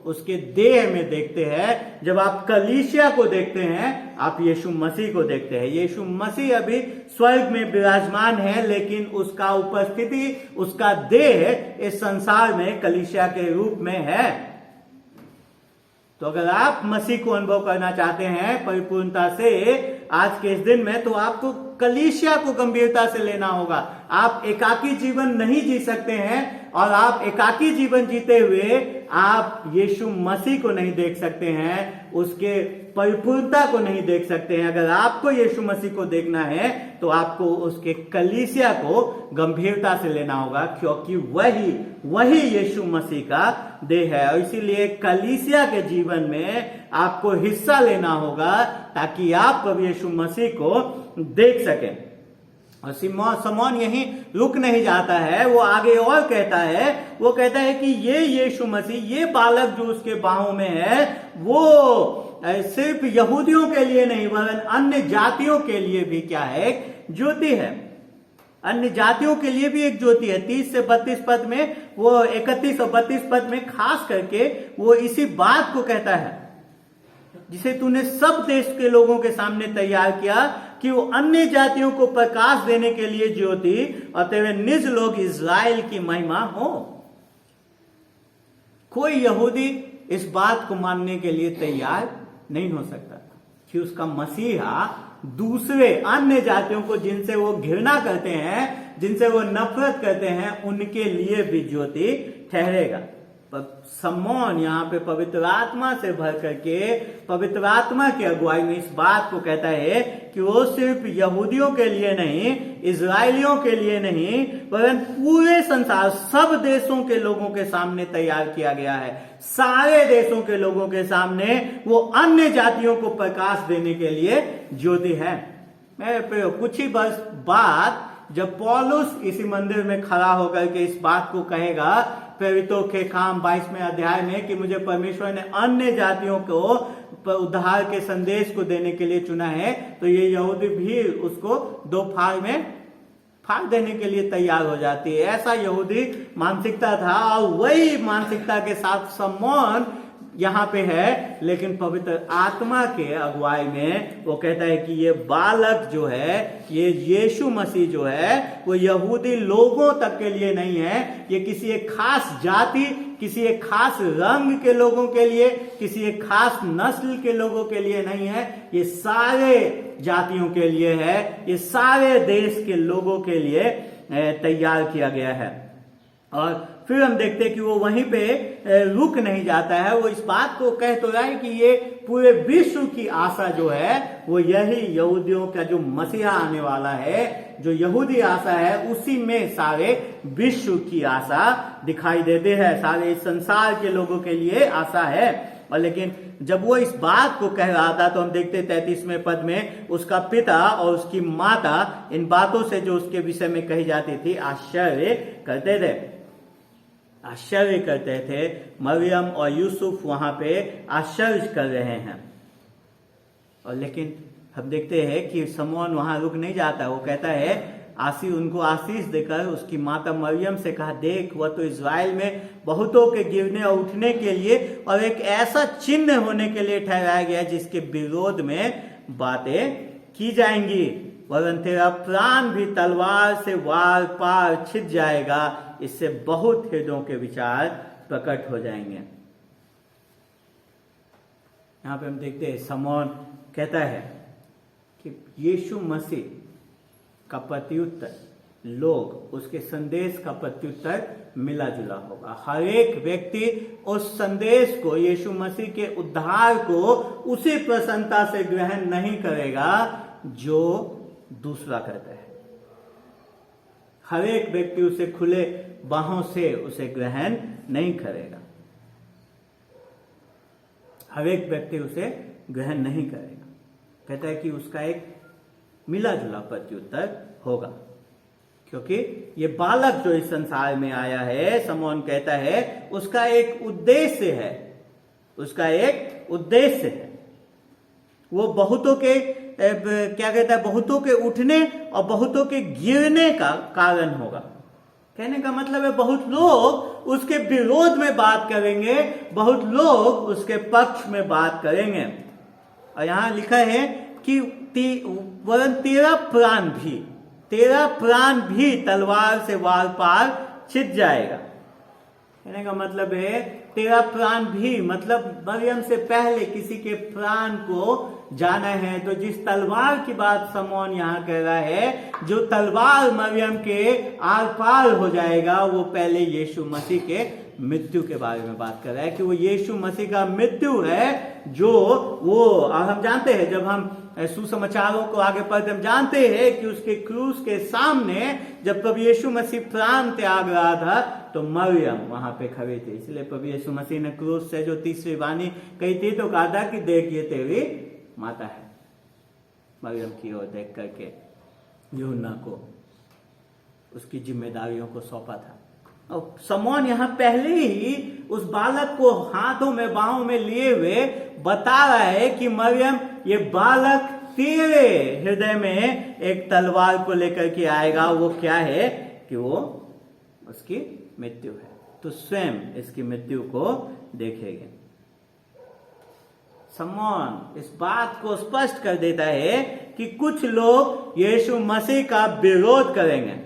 उसके देह में देखते हैं। जब आप कलीसिया को देखते हैं, आप यीशु मसीह को देखते हैं। यीशु मसीह अभी स्वर्ग में विराजमान है, लेकिन उसका उपस्थिति, उसका देह इस संसार में कलीसिया के रूप में है। तो अगर आप मसीह को अनुभव करना चाहते हैं परिपूर्णता से आज के इस दिन में, तो आपको कलीसिया को गंभीरता से लेना होगा। आप एकाकी जीवन नहीं जी सकते हैं, और आप एकाकी जीवन जीते हुए आप यीशु मसीह को नहीं देख सकते हैं, उसके परिपूर्णता को नहीं देख सकते हैं। अगर आपको यीशु मसीह को देखना है तो आपको उसके कलीसिया को गंभीरता से लेना होगा, क्योंकि वही यीशु मसीह का देह है। और इसीलिए कलीसिया के जीवन में आपको हिस्सा लेना होगा, ताकि आप प्रभु यीशु मसीह को देख सकें। और समौन यहीं रुक नहीं जाता है, वो आगे और कहता है, वो कहता है कि ये यीशु मसीह, ये बालक जो उसके बाहों में है, वो सिर्फ यहूदियों के लिए नहीं वरन अन्य जातियों के लिए भी क्या है, ज्योति है। अन्य जातियों के लिए भी एक ज्योति है। 30 से 32 पद में, वो 31 और 32 पद में खास करके वो इसी बात को कहता है, जिसे तूने सब देश के लोगों के सामने तैयार किया, कि वो अन्य जातियों को प्रकाश देने के लिए ज्योति, और तेरे निज लोग इज़राइल की महिमा हो। कोई यहूदी इस बात को मानने के लिए तैयार नहीं हो सकता कि उसका मसीहा दूसरे अन्य जातियों को, जिनसे वो घृणा करते हैं, जिनसे वो नफरत करते हैं, उनके लिए भी ज्योति ठहरेगा। समौन यहाँ पे पवित्र आत्मा से भर करके, पवित्र आत्मा की अगुवाई में इस बात को कहता है कि वो सिर्फ यहूदियों के लिए नहीं, इजराइलियों के लिए नहीं, परंतु पूरे संसार, सब देशों के लोगों के सामने तैयार किया गया है। सारे देशों के लोगों के सामने वो अन्य जातियों को प्रकाश देने के लिए ज्योति है। मैं कुछ ही वर्ष बाद जब पौलुस इसी मंदिर में खड़ा होकर के इस बात को कहेगा, प्रेरितों के काम 22वें अध्याय में, कि मुझे परमेश्वर ने अन्य जातियों को उद्धार के संदेश को देने के लिए चुना है, तो ये यहूदी भी उसको दो फाड़ में फाड़ देने के लिए तैयार हो जाती है। ऐसा यहूदी मानसिकता था, और वही मानसिकता के साथ समौन यहाँ पे है। लेकिन पवित्र आत्मा के अगुवाई में वो कहता है कि ये बालक जो है, ये यीशु मसीह जो है, वो यहूदी लोगों तक के लिए नहीं है। ये किसी एक खास जाति, किसी एक खास रंग के लोगों के लिए, किसी एक खास नस्ल के लोगों के लिए नहीं है। ये सारे जातियों के लिए है, ये सारे देश के लोगों के लिए तैयार किया गया है। और फिर हम देखते हैं कि वो वहीं पे रुक नहीं जाता है, वो इस बात को कह तो रहा है कि ये पूरे विश्व की आशा जो है, वो यही यहूदियों का जो मसीहा आने वाला है, जो यहूदी आशा है, उसी में सारे विश्व की आशा दिखाई देते हैं। सारे संसार के लोगों के लिए आशा है। और लेकिन जब वो इस बात को कह रहा था, तो हम देखते 33वें पद में उसका पिता और उसकी माता इन बातों से जो उसके विषय में कही जाती थी आश्चर्य करते थे। मरियम और यूसुफ वहां पे आश्चर्य कर रहे हैं। और लेकिन हम देखते हैं कि समौन वहां रुक नहीं जाता। वो कहता है, उनको आशीष देकर उसकी माता मरियम से कहा, देख वह तो इज़राइल में बहुतों के गिरने और उठने के लिए और एक ऐसा चिन्ह होने के लिए ठहराया गया जिसके विरोध में बातें की जाएंगी, वरन तेरा प्राण भी तलवार से वार पार छिद जाएगा। इससे बहुत हृदयों के विचार प्रकट हो जाएंगे। यहां पे हम देखते हैं समौन कहता है कि यीशु मसीह का प्रत्युत्तर, लोग उसके संदेश का प्रत्युत्तर मिला जुला होगा। हर एक व्यक्ति उस संदेश को, यीशु मसीह के उद्धार को उसी प्रसन्नता से ग्रहण नहीं करेगा जो दूसरा करता है। हर एक व्यक्ति उसे खुले बाहों से उसे ग्रहण नहीं करेगा। हर एक व्यक्ति उसे ग्रहण नहीं करेगा। कहता है कि उसका एक मिला जुला प्रत्युत्तर होगा, क्योंकि ये बालक जो इस संसार में आया है, समौन कहता है, उसका एक उद्देश्य है। उसका एक उद्देश्य है। वो बहुतों के बहुतों के उठने और बहुतों के गिरने का कारण होगा। कहने का मतलब है बहुत लोग उसके विरोध में बात करेंगे, बहुत लोग उसके पक्ष में बात करेंगे। और यहां लिखा है कि वरन तेरा प्राण भी तलवार से वार पार छिद जाएगा। कहने का मतलब है तेरा प्राण भी, मतलब मरियम से पहले किसी के प्राण को जाना है। तो जिस तलवार की बात समौन यहाँ कह रहा है, जो तलवार मरियम के आर पार हो जाएगा, वो पहले यीशु मसीह के मृत्यु के बारे में बात कर रहा है कि वो यीशु मसीह का मृत्यु है जो वो हम जानते हैं, जब हम सुसमाचारों को आगे पढ़ते हम जानते हैं कि उसके क्रूस के सामने जब प्रभु यीशु मसीह प्राण त्याग रहा था तो मरियम वहां पे खड़ी थी। इसलिए प्रभु यीशु मसीह ने क्रूस से जो तीसरी वाणी कही थी तो कहा था कि देखिए तेरी माता है। मरियम की ओर देख करके यूहन्ना को उसकी जिम्मेदारियों को सौंपा था। और समौन यहाँ पहले ही उस बालक को हाथों में बाहों में लिए हुए बता रहा है कि मरियम, ये बालक तेरे हृदय में एक तलवार को लेकर के आएगा। वो क्या है कि वो उसकी मृत्यु है, तो स्वयं इसकी मृत्यु को देखेंगे। समौन इस बात को स्पष्ट कर देता है कि कुछ लोग यीशु मसीह का विरोध करेंगे।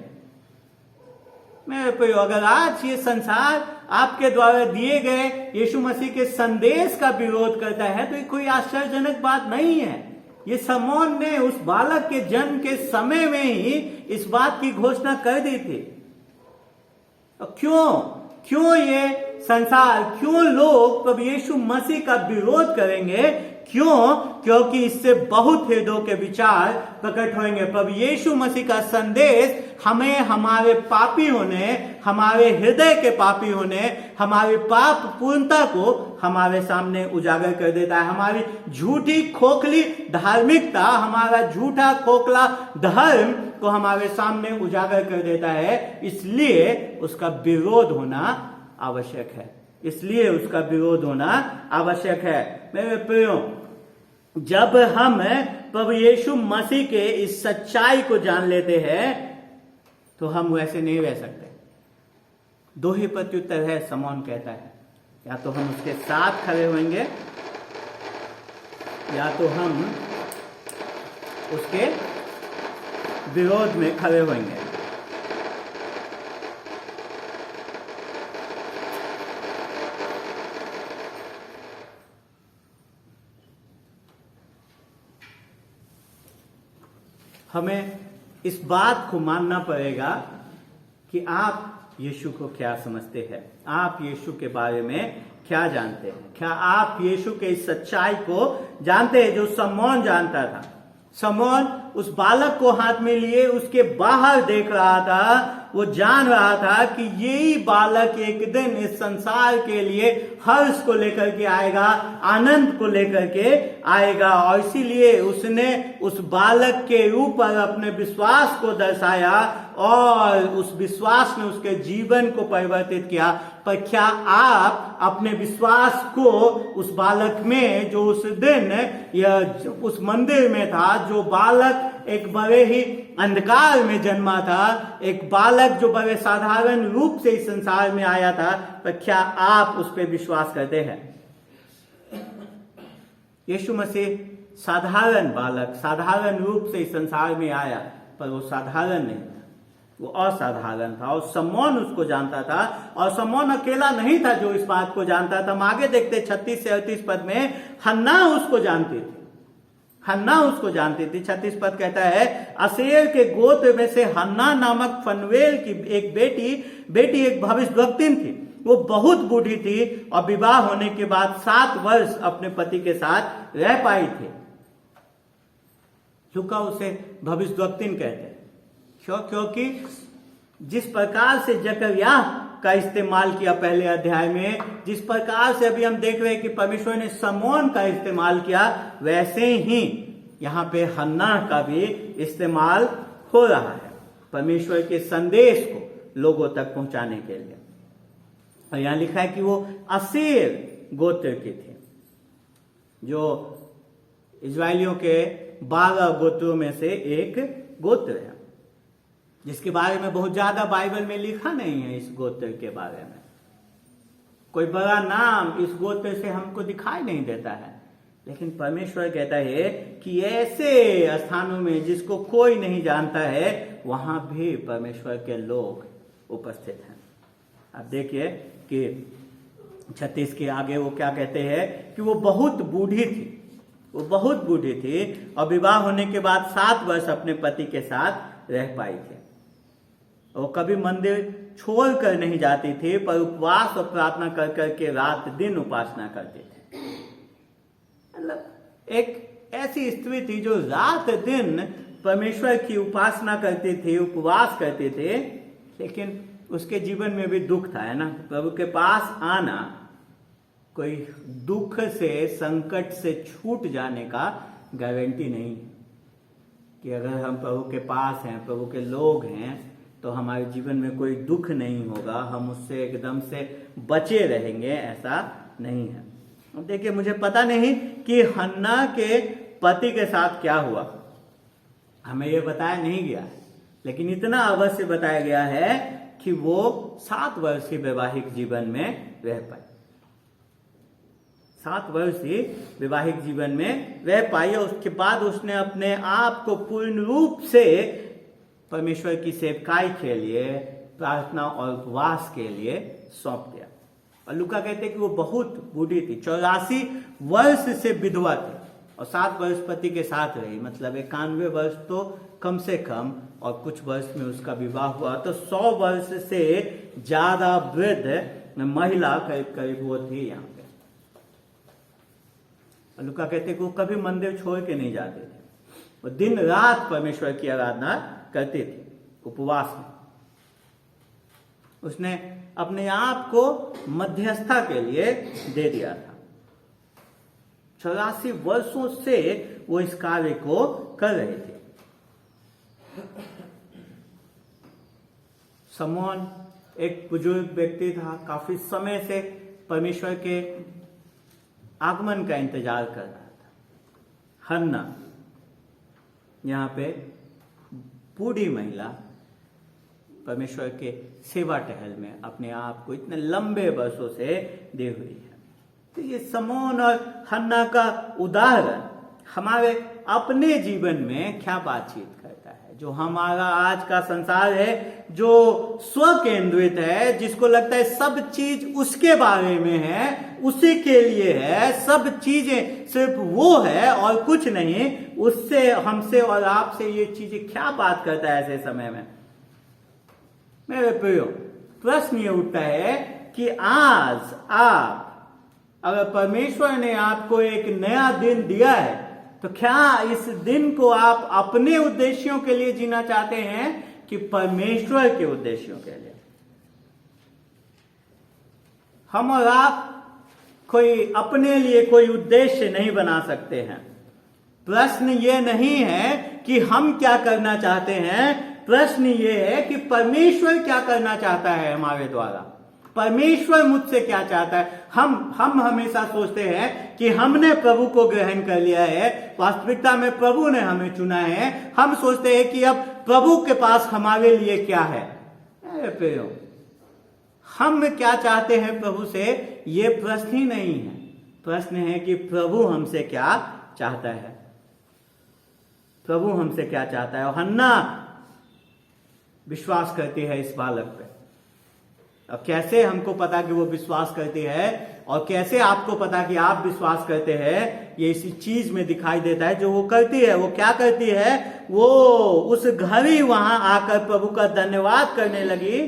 मेरे प्रियो, अगर आज ये संसार आपके द्वारा दिए गए यीशु मसीह के संदेश का विरोध करता है तो ये कोई आश्चर्यजनक बात नहीं है। ये समौन ने उस बालक के जन्म के समय में ही इस बात की घोषणा कर दी थी। क्यों ये संसार, क्यों लोग प्रभु यीशु मसीह का विरोध करेंगे? क्योंकि इससे बहुत हृदयों के विचार प्रकट होंगे। प्रभु यीशु मसीह का संदेश हमें हमारे पापी होने, हमारे हृदय के पापी होने, हमारी पाप पूर्णता को हमारे सामने उजागर कर देता है। हमारी झूठी खोखली धार्मिकता, हमारा झूठा खोखला धर्म को हमारे सामने उजागर कर देता है। इसलिए उसका विरोध होना आवश्यक है, इसलिए उसका विरोध होना आवश्यक है। मेरे प्रियो, जब हम प्रभु यीशु मसीह के इस सच्चाई को जान लेते हैं तो हम वैसे नहीं रह सकते। दो ही प्रत्युत्तर है, समौन कहता है, या तो हम उसके साथ खड़े होंगे या तो हम उसके विरोध में खड़े होंगे। हमें इस बात को मानना पड़ेगा कि आप यीशु को क्या समझते हैं, आप यीशु के बारे में क्या जानते हैं। क्या आप यीशु के इस सच्चाई को जानते हैं जो समौन जानता था? समौन उस बालक को हाथ में लिए उसके बाहर देख रहा था। वो जान रहा था कि यही बालक एक दिन इस संसार के लिए हर्ष को लेकर के आएगा, आनंद को लेकर के आएगा, और इसीलिए उसने उस बालक के ऊपर अपने विश्वास को दर्शाया और उस विश्वास ने उसके जीवन को परिवर्तित किया। पर क्या आप अपने विश्वास को उस बालक में, जो उस दिन उस मंदिर में था, जो बालक एक बड़े ही अंधकार में जन्मा था, एक बालक जो बड़े साधारण रूप से इस संसार में आया था, पर क्या आप उस पर विश्वास करते हैं? यीशु मसीह साधारण बालक, साधारण रूप से इस संसार में आया, पर वो साधारण नहीं था, वो असाधारण था। और समौन उसको जानता था, और समौन अकेला नहीं था जो इस बात को जानता था। हम आगे देखते 36 से 38 पद में हन्ना उसको जानती थी। हन्ना उसको जानती थी। 36 पद कहता है, असेर के गोत्र में से हन्ना नामक फनवेल की एक बेटी एक भविष्यवक्तिन थी। वो बहुत बूढ़ी थी और विवाह होने के बाद 7 वर्ष अपने पति के साथ रह पाई थी। लूका उसे भविष्यवक्तिन कहते हैं। क्योंकि जिस प्रकार से जकरिया का इस्तेमाल किया पहले अध्याय में, जिस प्रकार से अभी हम देख रहे हैं कि परमेश्वर ने समौन का इस्तेमाल किया, वैसे ही यहाँ पे हन्ना का भी इस्तेमाल हो रहा है परमेश्वर के संदेश को लोगों तक पहुंचाने के लिए। और यहाँ लिखा है कि वो असेर गोत्र के थे, जो इजराइलियों के 12 गोत्रों में से एक गोत्र है। जिसके बारे में बहुत ज्यादा बाइबल में लिखा नहीं है। इस गोत्र के बारे में कोई बड़ा नाम इस गोत्र से हमको दिखाई नहीं देता है, लेकिन परमेश्वर कहता है कि ऐसे स्थानों में जिसको कोई नहीं जानता है वहां भी परमेश्वर के लोग उपस्थित हैं। अब देखिए कि 36 के आगे वो क्या कहते हैं कि वो बहुत बूढ़ी थी, वो बहुत बूढ़ी थी और विवाह होने के बाद 7 वर्ष अपने पति के साथ रह पाई थी। वो कभी मंदिर छोड़ कर नहीं जाती थी, पर उपवास और प्रार्थना कर करके रात दिन उपासना करती थी। मतलब एक ऐसी स्त्री थी जो रात दिन परमेश्वर की उपासना करती थी, उपवास करती थी, लेकिन उसके जीवन में भी दुख था, है ना। प्रभु के पास आना कोई दुख से, संकट से छूट जाने का गारंटी नहीं है कि अगर हम प्रभु के पास हैं, प्रभु के लोग हैं, तो हमारे जीवन में कोई दुख नहीं होगा, हम उससे एकदम से बचे रहेंगे, ऐसा नहीं है। अब देखिए, मुझे पता नहीं कि हन्ना के पति के साथ क्या हुआ, हमें यह बताया नहीं गया है, लेकिन इतना अवश्य बताया गया है कि वो 7 वर्ष के वैवाहिक जीवन में रह पाई। 7 वर्ष ही वैवाहिक जीवन में रह पाई और उसके बाद उसने अपने आप को पूर्ण रूप से परमेश्वर की सेवकाई के लिए, प्रार्थना और उपवास के लिए सौंप दिया। और लूका कहते हैं कि वो बहुत बूढ़ी थी, 84 वर्ष से विधवा थी और 7 वर्ष पति के साथ रही, मतलब 91 वर्ष तो कम से कम, और कुछ वर्ष में उसका विवाह हुआ, तो 100 वर्ष से ज्यादा वृद्ध महिला करीब वो थी यहाँ पे। और लूका कहते हैं कि वो कभी मंदिर छोड़ के नहीं जाते थे, वो दिन रात परमेश्वर की आराधना करते थे उपवास में। उसने अपने आप को मध्यस्थता के लिए दे दिया था। 84 वर्षों से वो इस कार्य को कर रहे थे। समौन एक बुजुर्ग व्यक्ति था, काफी समय से परमेश्वर के आगमन का इंतजार कर रहा था। हन्ना यहाँ पे बूढ़ी महिला परमेश्वर के सेवा टहल में अपने आप को इतने लंबे वर्षों से दे हुई है। तो ये समौन और हन्ना का उदाहरण हमारे अपने जीवन में क्या बातचीत करता है। जो हमारा आज का संसार है, जो स्व केंद्रित है, जिसको लगता है सब चीज उसके बारे में है, उसी के लिए है, सब चीजें सिर्फ वो है और कुछ नहीं, उससे, हमसे और आपसे ये चीजें क्या बात करता है ऐसे समय में। मेरे प्रियो, प्रश्न ये उठता है कि आज आप, अगर परमेश्वर ने आपको एक नया दिन दिया है, तो क्या इस दिन को आप अपने उद्देश्यों के लिए जीना चाहते हैं कि परमेश्वर के उद्देश्यों के लिए? हम और आप कोई अपने लिए कोई उद्देश्य नहीं बना सकते हैं। प्रश्न ये नहीं है कि हम क्या करना चाहते हैं, प्रश्न ये है कि परमेश्वर क्या करना चाहता है हमारे द्वारा। परमेश्वर मुझसे क्या चाहता है। हम हमेशा सोचते हैं कि हमने प्रभु को ग्रहण कर लिया है, वास्तविकता में प्रभु ने हमें चुना है। हम सोचते हैं कि अब प्रभु के पास हमारे लिए क्या है। प्रियो, हम क्या चाहते हैं प्रभु से, ये प्रश्न ही नहीं है। प्रश्न है कि प्रभु हमसे क्या चाहता है, प्रभु हमसे क्या चाहता है। और हन्ना विश्वास करती है इस बालक पे। अब कैसे हमको पता कि वो विश्वास करती है और कैसे आपको पता कि आप विश्वास करते हैं, ये इसी चीज में दिखाई देता है जो वो करती है। वो क्या करती है, वो उस घड़ी वहां आकर प्रभु का धन्यवाद करने लगी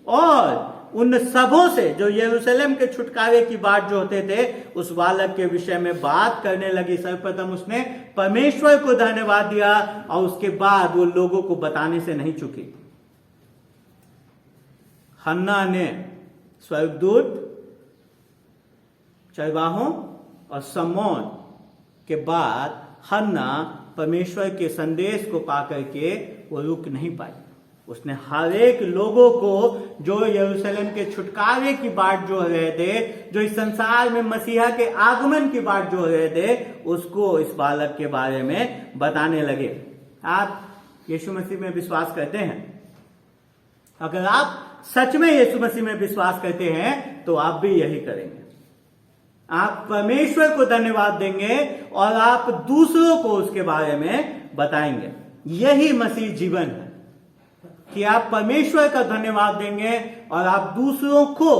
और उन सबों से जो यरूशलेम के छुटकारे की बात जो होते थे, उस बालक के विषय में बात करने लगी। सर्वप्रथम उसने परमेश्वर को धन्यवाद दिया और उसके बाद वो लोगों को बताने से नहीं चुकी। हन्ना ने स्वर्गदूत, चरवाहों और समौन के बाद हन्ना परमेश्वर के संदेश को पाकर के वो रुक नहीं पाई। उसने हर एक लोगों को जो यरूशलेम के छुटकारे की बात जो रहे थे, जो इस संसार में मसीहा के आगमन की बात जो रहे थे, उसको इस बालक के बारे में बताने लगे। आप यीशु मसीह में विश्वास करते हैं? अगर आप सच में यीशु मसीह में विश्वास करते हैं तो आप भी यही करेंगे। आप परमेश्वर को धन्यवाद देंगे और आप दूसरों को उसके बारे में बताएंगे। यही मसीह जीवन है कि आप परमेश्वर का धन्यवाद देंगे और आप दूसरों को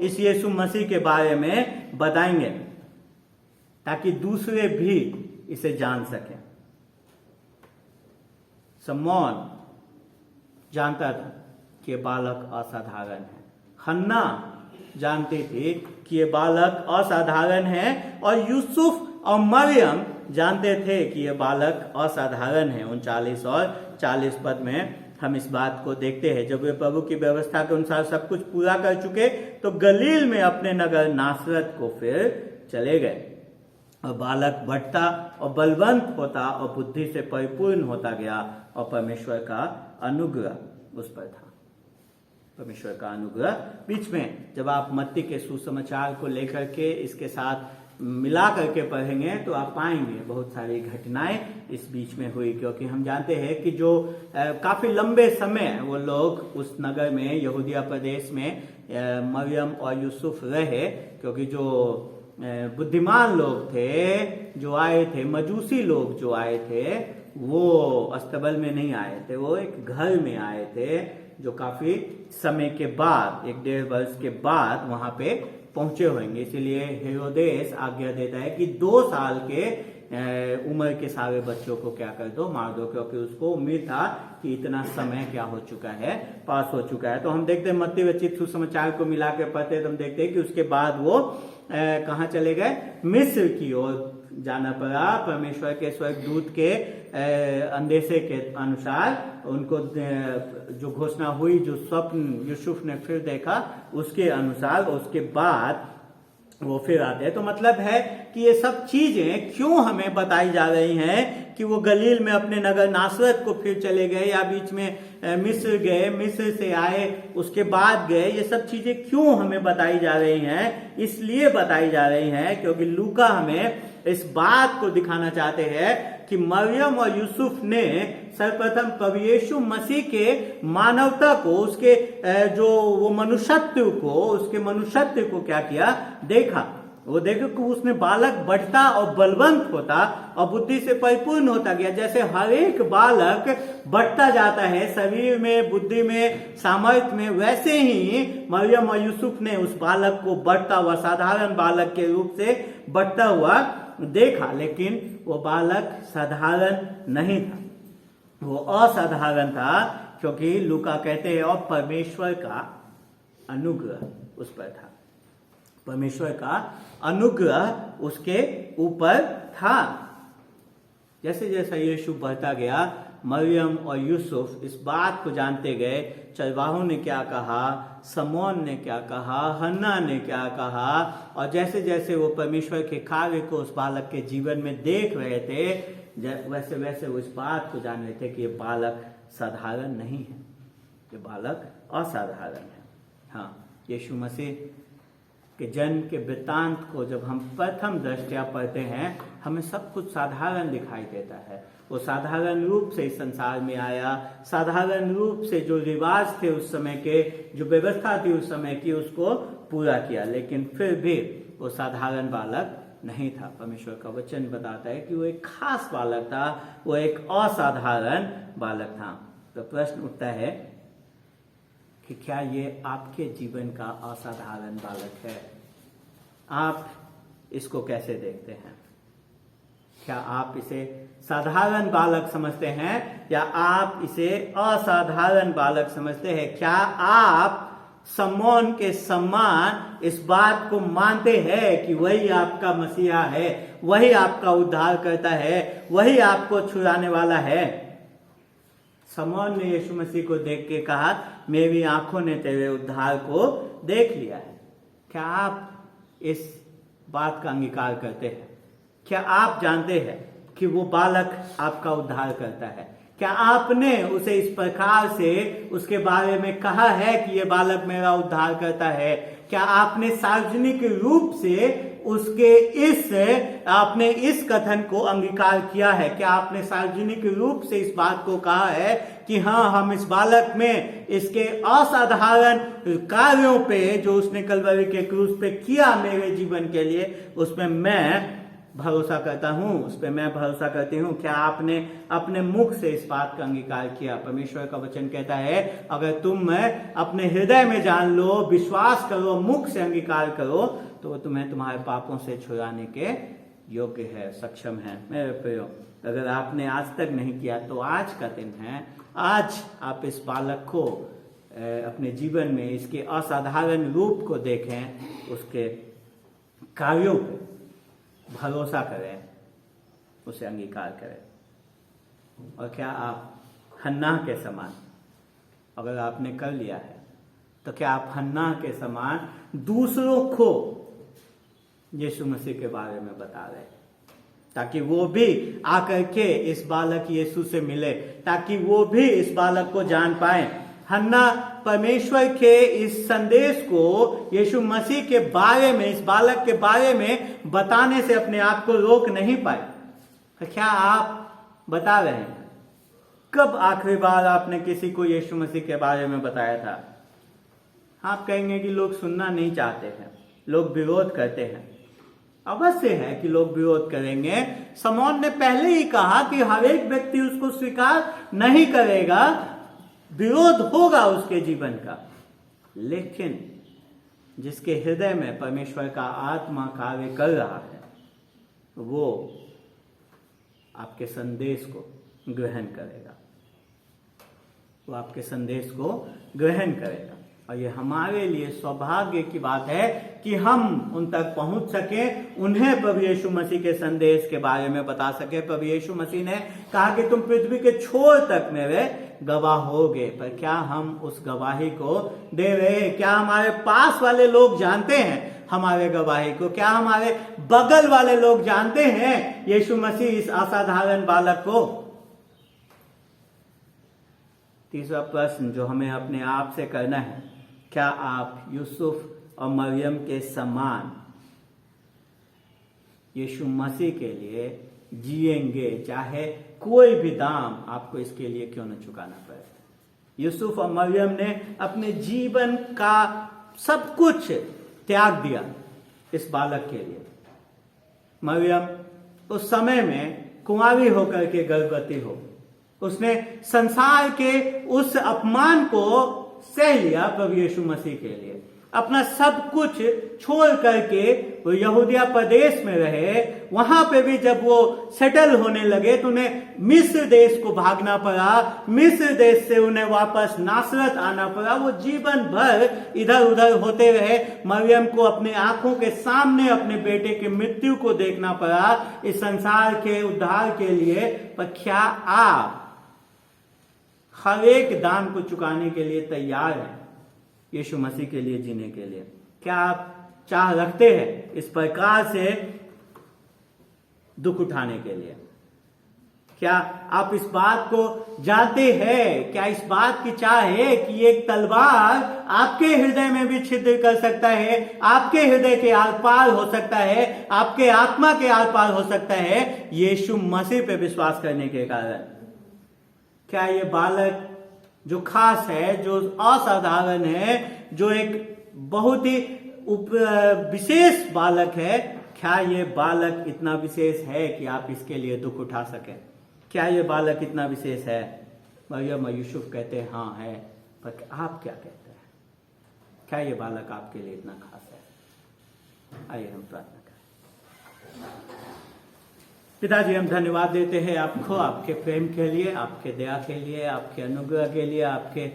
इस यीशु मसीह के बारे में बताएंगे ताकि दूसरे भी इसे जान सकें। शमौन जानता था कि ये बालक असाधारण है। हन्ना जानती थी कि ये बालक असाधारण है और यूसुफ और मरियम जानते थे कि ये बालक असाधारण है। 39 और 40 पद में हम इस बात को देखते हैं। जब वे प्रभु की व्यवस्था के अनुसार सब कुछ पूरा कर चुके तो गलील में अपने नगर नासरत को फिर चले गए। और बालक बढ़ता और बलवंत होता और बुद्धि से परिपूर्ण होता गया और परमेश्वर का अनुग्रह उस पर था। परमेश्वर का अनुग्रह बीच में जब आप मत्ती के सुसमाचार को लेकर के इसके साथ मिला करके पढ़ेंगे तो आप पाएंगे बहुत सारी घटनाएं इस बीच में हुई, क्योंकि हम जानते हैं कि जो काफी लंबे समय वो लोग उस नगर में यहूदिया प्रदेश में मरियम और यूसुफ रहे, क्योंकि जो बुद्धिमान लोग थे जो आए थे, मजूसी लोग जो आए थे, वो अस्तबल में नहीं आए थे, वो एक घर में आए थे जो काफी समय के बाद 1.5 वर्ष के बाद वहां पे पहुंचे होंगे। इसीलिए हेरोदेस आज्ञा देता है कि 2 साल के उम्र के सारे बच्चों को क्या कर दो, मार दो, क्योंकि उसको उम्मीद था कि इतना समय क्या हो चुका है, पास हो चुका है। तो हम देखते हैं मत्ती रचित सुसमाचार को मिला के पढ़ते हैं तो हम देखते हैं कि उसके बाद वो कहाँ चले गए, मिस्र की ओर जाना पड़ा। परमेश्वर के स्वर्गदूत के अंदेशे के अनुसार उनको जो घोषणा हुई, जो स्वप्न यूसुफ ने फिर देखा उसके अनुसार, उसके बाद वो फिर आते हैं। तो मतलब है कि ये सब चीजें क्यों हमें बताई जा रही हैं कि वो गलील में अपने नगर नासरत को फिर चले गए या बीच में मिस्र गए, मिस्र से आए उसके बाद गए, ये सब चीजें क्यों हमें बताई जा रही हैं? इसलिए बताई जा रही हैं क्योंकि लूका हमें इस बात को दिखाना चाहते हैं कि मरियम और यूसुफ ने सर्वप्रथम प्रभु यीशु मसीह के मानवता को, उसके जो वो मनुष्यत्व को, उसके मनुष्यत्व को क्या किया, देखा। वो देखो कि उसमें बालक बढ़ता और बलवंत होता और बुद्धि से परिपूर्ण होता गया। जैसे हर एक बालक बढ़ता जाता है शरीर में, बुद्धि में, सामर्थ्य में, वैसे ही मरियम और यूसुफ ने उस बालक को बढ़ता हुआ, साधारण बालक के रूप से बढ़ता हुआ देखा। लेकिन वो बालक साधारण नहीं था, वो असाधारण था, क्योंकि लूका कहते हैं और परमेश्वर का अनुग्रह उस पर था। परमेश्वर का अनुग्रह उसके ऊपर था। जैसे जैसा यीशु बढ़ता गया, मरियम और यूसुफ इस बात को जानते गए। चरवाहों ने क्या कहा, शमौन ने क्या कहा, हन्ना ने क्या कहा, और जैसे जैसे वो परमेश्वर के कार्य को उस बालक के जीवन में देख रहे थे, वैसे वैसे वो इस बात को जान रहे थे कि ये बालक साधारण नहीं है, ये बालक असाधारण है। हाँ, यीशु मसीह के जन्म के वृत्तांत को जब हम प्रथम दृष्टया पढ़ते हैं, हमें सब कुछ साधारण दिखाई देता है। वो साधारण रूप से इस संसार में आया, साधारण रूप से जो रिवाज थे उस समय के, जो व्यवस्था थी उस समय की, उसको पूरा किया। लेकिन फिर भी वो साधारण बालक नहीं था। परमेश्वर का वचन बताता है कि वो एक खास बालक था, वो एक असाधारण बालक था। तो प्रश्न उठता है कि क्या ये आपके जीवन का असाधारण बालक है? आप इसको कैसे देखते हैं? क्या आप इसे साधारण बालक समझते हैं या आप इसे असाधारण बालक समझते हैं? क्या आप शमौन के समान इस बात को मानते हैं कि वही आपका मसीहा है, वही आपका उद्धार करता है, वही आपको छुड़ाने वाला है? शमौन ने यीशु मसीह को देख के कहा, मेरी आंखों ने तेरे उद्धार को देख लिया है। क्या आप इस बात का अंगीकार करते हैं? क्या आप जानते हैं कि वो बालक आपका उद्धार करता है? क्या आपने उसे इस प्रकार से उसके बारे में कहा है कि ये बालक मेरा उद्धार करता है? क्या आपने सार्वजनिक रूप से आपने इस कथन को अंगीकार किया है? क्या आपने सार्वजनिक रूप से इस बात को कहा है कि हाँ, हम इस बालक में इसके असाधारण कार्यों पे जो उसने कलवरी के क्रूस पे किया मेरे जीवन के लिए, उसमें मैं भरोसा करता हूं, उस पर मैं भरोसा करती हूं? क्या आपने अपने मुख से इस बात का अंगीकार किया? परमेश्वर का वचन कहता है, अगर तुम अपने हृदय में जान लो, विश्वास करो, मुख से अंगीकार करो, तो तुम्हें तुम्हारे पापों से छुड़ाने के योग्य है, सक्षम है। मेरे प्रियो, अगर आपने आज तक नहीं किया तो आज का दिन है। आज आप इस बालक को अपने जीवन में इसके असाधारण रूप को देखें, उसके कार्यों पर भरोसा करें, उसे अंगीकार करें। और क्या आप हन्ना के समान, अगर आपने कर लिया है, तो क्या आप हन्ना के समान दूसरों को यीशु मसीह के बारे में बता रहे हैं, ताकि वो भी आकर के इस बालक यीशु से मिले, ताकि वो भी इस बालक को जान पाए? हन्ना परमेश्वर के इस संदेश को यीशु मसीह के बारे में, इस बालक के बारे में बताने से अपने आप को रोक नहीं पाए। क्या आप बता रहे हैं? कब आखिरी बार आपने किसी को यीशु मसीह के बारे में बताया था? आप कहेंगे कि लोग सुनना नहीं चाहते हैं, लोग विरोध करते हैं। अवश्य है कि लोग विरोध करेंगे। समौन ने पहले ही कहा कि हर एक व्यक्ति उसको स्वीकार नहीं करेगा, विरोध होगा उसके जीवन का। लेकिन जिसके हृदय में परमेश्वर का आत्मा कार्य कर रहा है, वो आपके संदेश को ग्रहण करेगा, वो आपके संदेश को ग्रहण करेगा। और ये हमारे लिए सौभाग्य की बात है कि हम उन तक पहुंच सके, उन्हें प्रभु यीशु मसीह के संदेश के बारे में बता सके। प्रभु यीशु मसीह ने कहा कि तुम पृथ्वी के छोर तक मेरे गवाह होगे। पर क्या हम उस गवाही को दे रहे हैं? क्या हमारे पास वाले लोग जानते हैं हमारे गवाही को? क्या हमारे बगल वाले लोग जानते हैं यीशु मसीह इस असाधारण बालक को? तीसरा प्रश्न जो हमें अपने आप से करना है, क्या आप यूसुफ और मरियम के समान यीशु मसीह के लिए जिएंगे, चाहे कोई भी दाम आपको इसके लिए क्यों न चुकाना पड़े? यूसुफ और मरियम ने अपने जीवन का सब कुछ त्याग दिया इस बालक के लिए। मरियम उस समय में कुंवारी होकर के गर्भवती हो, उसने संसार के उस अपमान को सह लिया प्रभु यीशु मसीह के लिए। अपना सब कुछ छोड़ करके वो यहूदिया प्रदेश में रहे। वहां पे भी जब वो सेटल होने लगे तो उन्हें मिस्र देश को भागना पड़ा, मिस्र देश से उन्हें वापस नासरत आना पड़ा। वो जीवन भर इधर उधर होते रहे। मरियम को अपने आंखों के सामने अपने बेटे की मृत्यु को देखना पड़ा इस संसार के उद्धार के लिए। पर क्या आप हर एक दाम को चुकाने के लिए तैयार हैं यीशु मसीह के लिए जीने के लिए? क्या आप चाह रखते हैं इस प्रकार से दुख उठाने के लिए? क्या आप इस बात को जानते हैं? क्या इस बात की चाह है कि एक तलवार आपके हृदय में भी छिद्र कर सकता है, आपके हृदय के आर पार हो सकता है, आपके आत्मा के आर पार हो सकता है यीशु मसीह पे विश्वास करने के कारण? क्या ये बालक जो खास है, जो असाधारण है, जो एक बहुत ही विशेष बालक है, क्या ये बालक इतना विशेष है कि आप इसके लिए दुख उठा सकें? क्या ये बालक इतना विशेष है? मरियम और यूसुफ कहते हैं हाँ है, पर आप क्या कहते हैं? क्या ये बालक आपके लिए इतना खास है? आइए हम प्रार्थना करें। पिताजी, हम धन्यवाद देते हैं आपको, आपके प्रेम के लिए, आपके दया के लिए, आपके अनुग्रह के लिए, आपके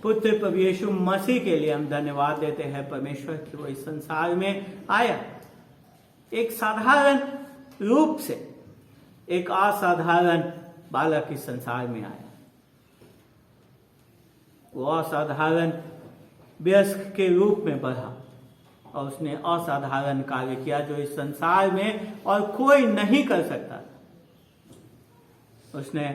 पुत्र प्रभु यीशु मसीह के लिए हम धन्यवाद देते हैं परमेश्वर कि वो इस संसार में आया, एक साधारण रूप से एक असाधारण बालक इस संसार में आया। वो असाधारण वयस्क के रूप में बढ़ा और उसने असाधारण कार्य किया जो इस संसार में और कोई नहीं कर सकता। उसने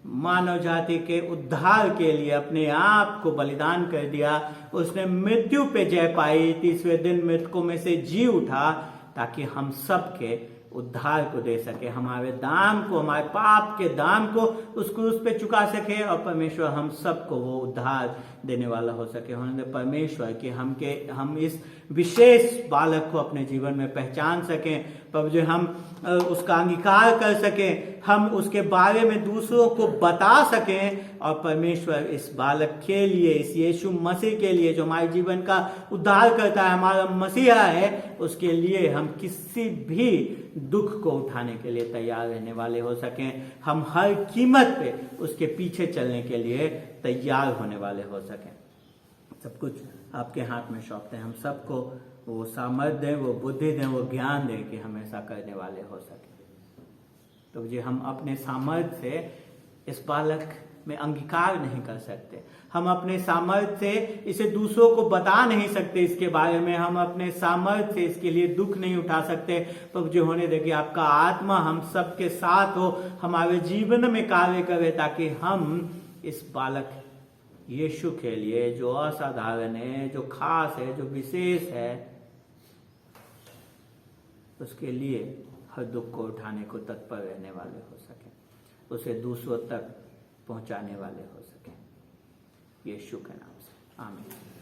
मानव जाति के उद्धार के लिए अपने आप को बलिदान कर दिया। उसने मृत्यु पे जय पाई, तीसरे दिन मृतकों में से जी उठा, ताकि हम सब के उद्धार को दे सके, हमारे दाम को, हमारे पाप के दाम को उस क्रूस पे चुका सके, और परमेश्वर हम सबको वो उद्धार देने वाला हो सके। होने परमेश्वर कि हम इस विशेष बालक को अपने जीवन में पहचान सकें, पर जो हम उसका अंगीकार कर सकें, हम उसके बारे में दूसरों को बता सकें, और परमेश्वर इस बालक के लिए, इस यीशु मसीह के लिए जो हमारे जीवन का उद्धार करता है, हमारा मसीहा है, उसके लिए हम किसी भी दुख को उठाने के लिए तैयार रहने वाले हो सकें, हम हर कीमत पे उसके पीछे चलने के लिए तैयार होने वाले हो सकें। सब कुछ आपके हाथ में सौंपते हैं। हम सबको वो सामर्थ्य दें, वो बुद्धि दें, वो ज्ञान दें कि हम ऐसा करने वाले हो सके। तो ये हम अपने सामर्थ्य से इस बालक में अंगीकार नहीं कर सकते, हम अपने सामर्थ्य से इसे दूसरों को बता नहीं सकते इसके बारे में, हम अपने सामर्थ्य से इसके लिए दुख नहीं उठा सकते। तो जो होने देगी आपका आत्मा हम सबके साथ हो, हमारे जीवन में कार्य करे, ताकि हम इस बालक यीशु के लिए जो असाधारण है, जो खास है, जो विशेष है, उसके लिए हर दुख को उठाने को तत्पर रहने वाले हो सके, उसे दूसरों तक पहुंचाने वाले हो सके। यीशु के नाम से आमीन।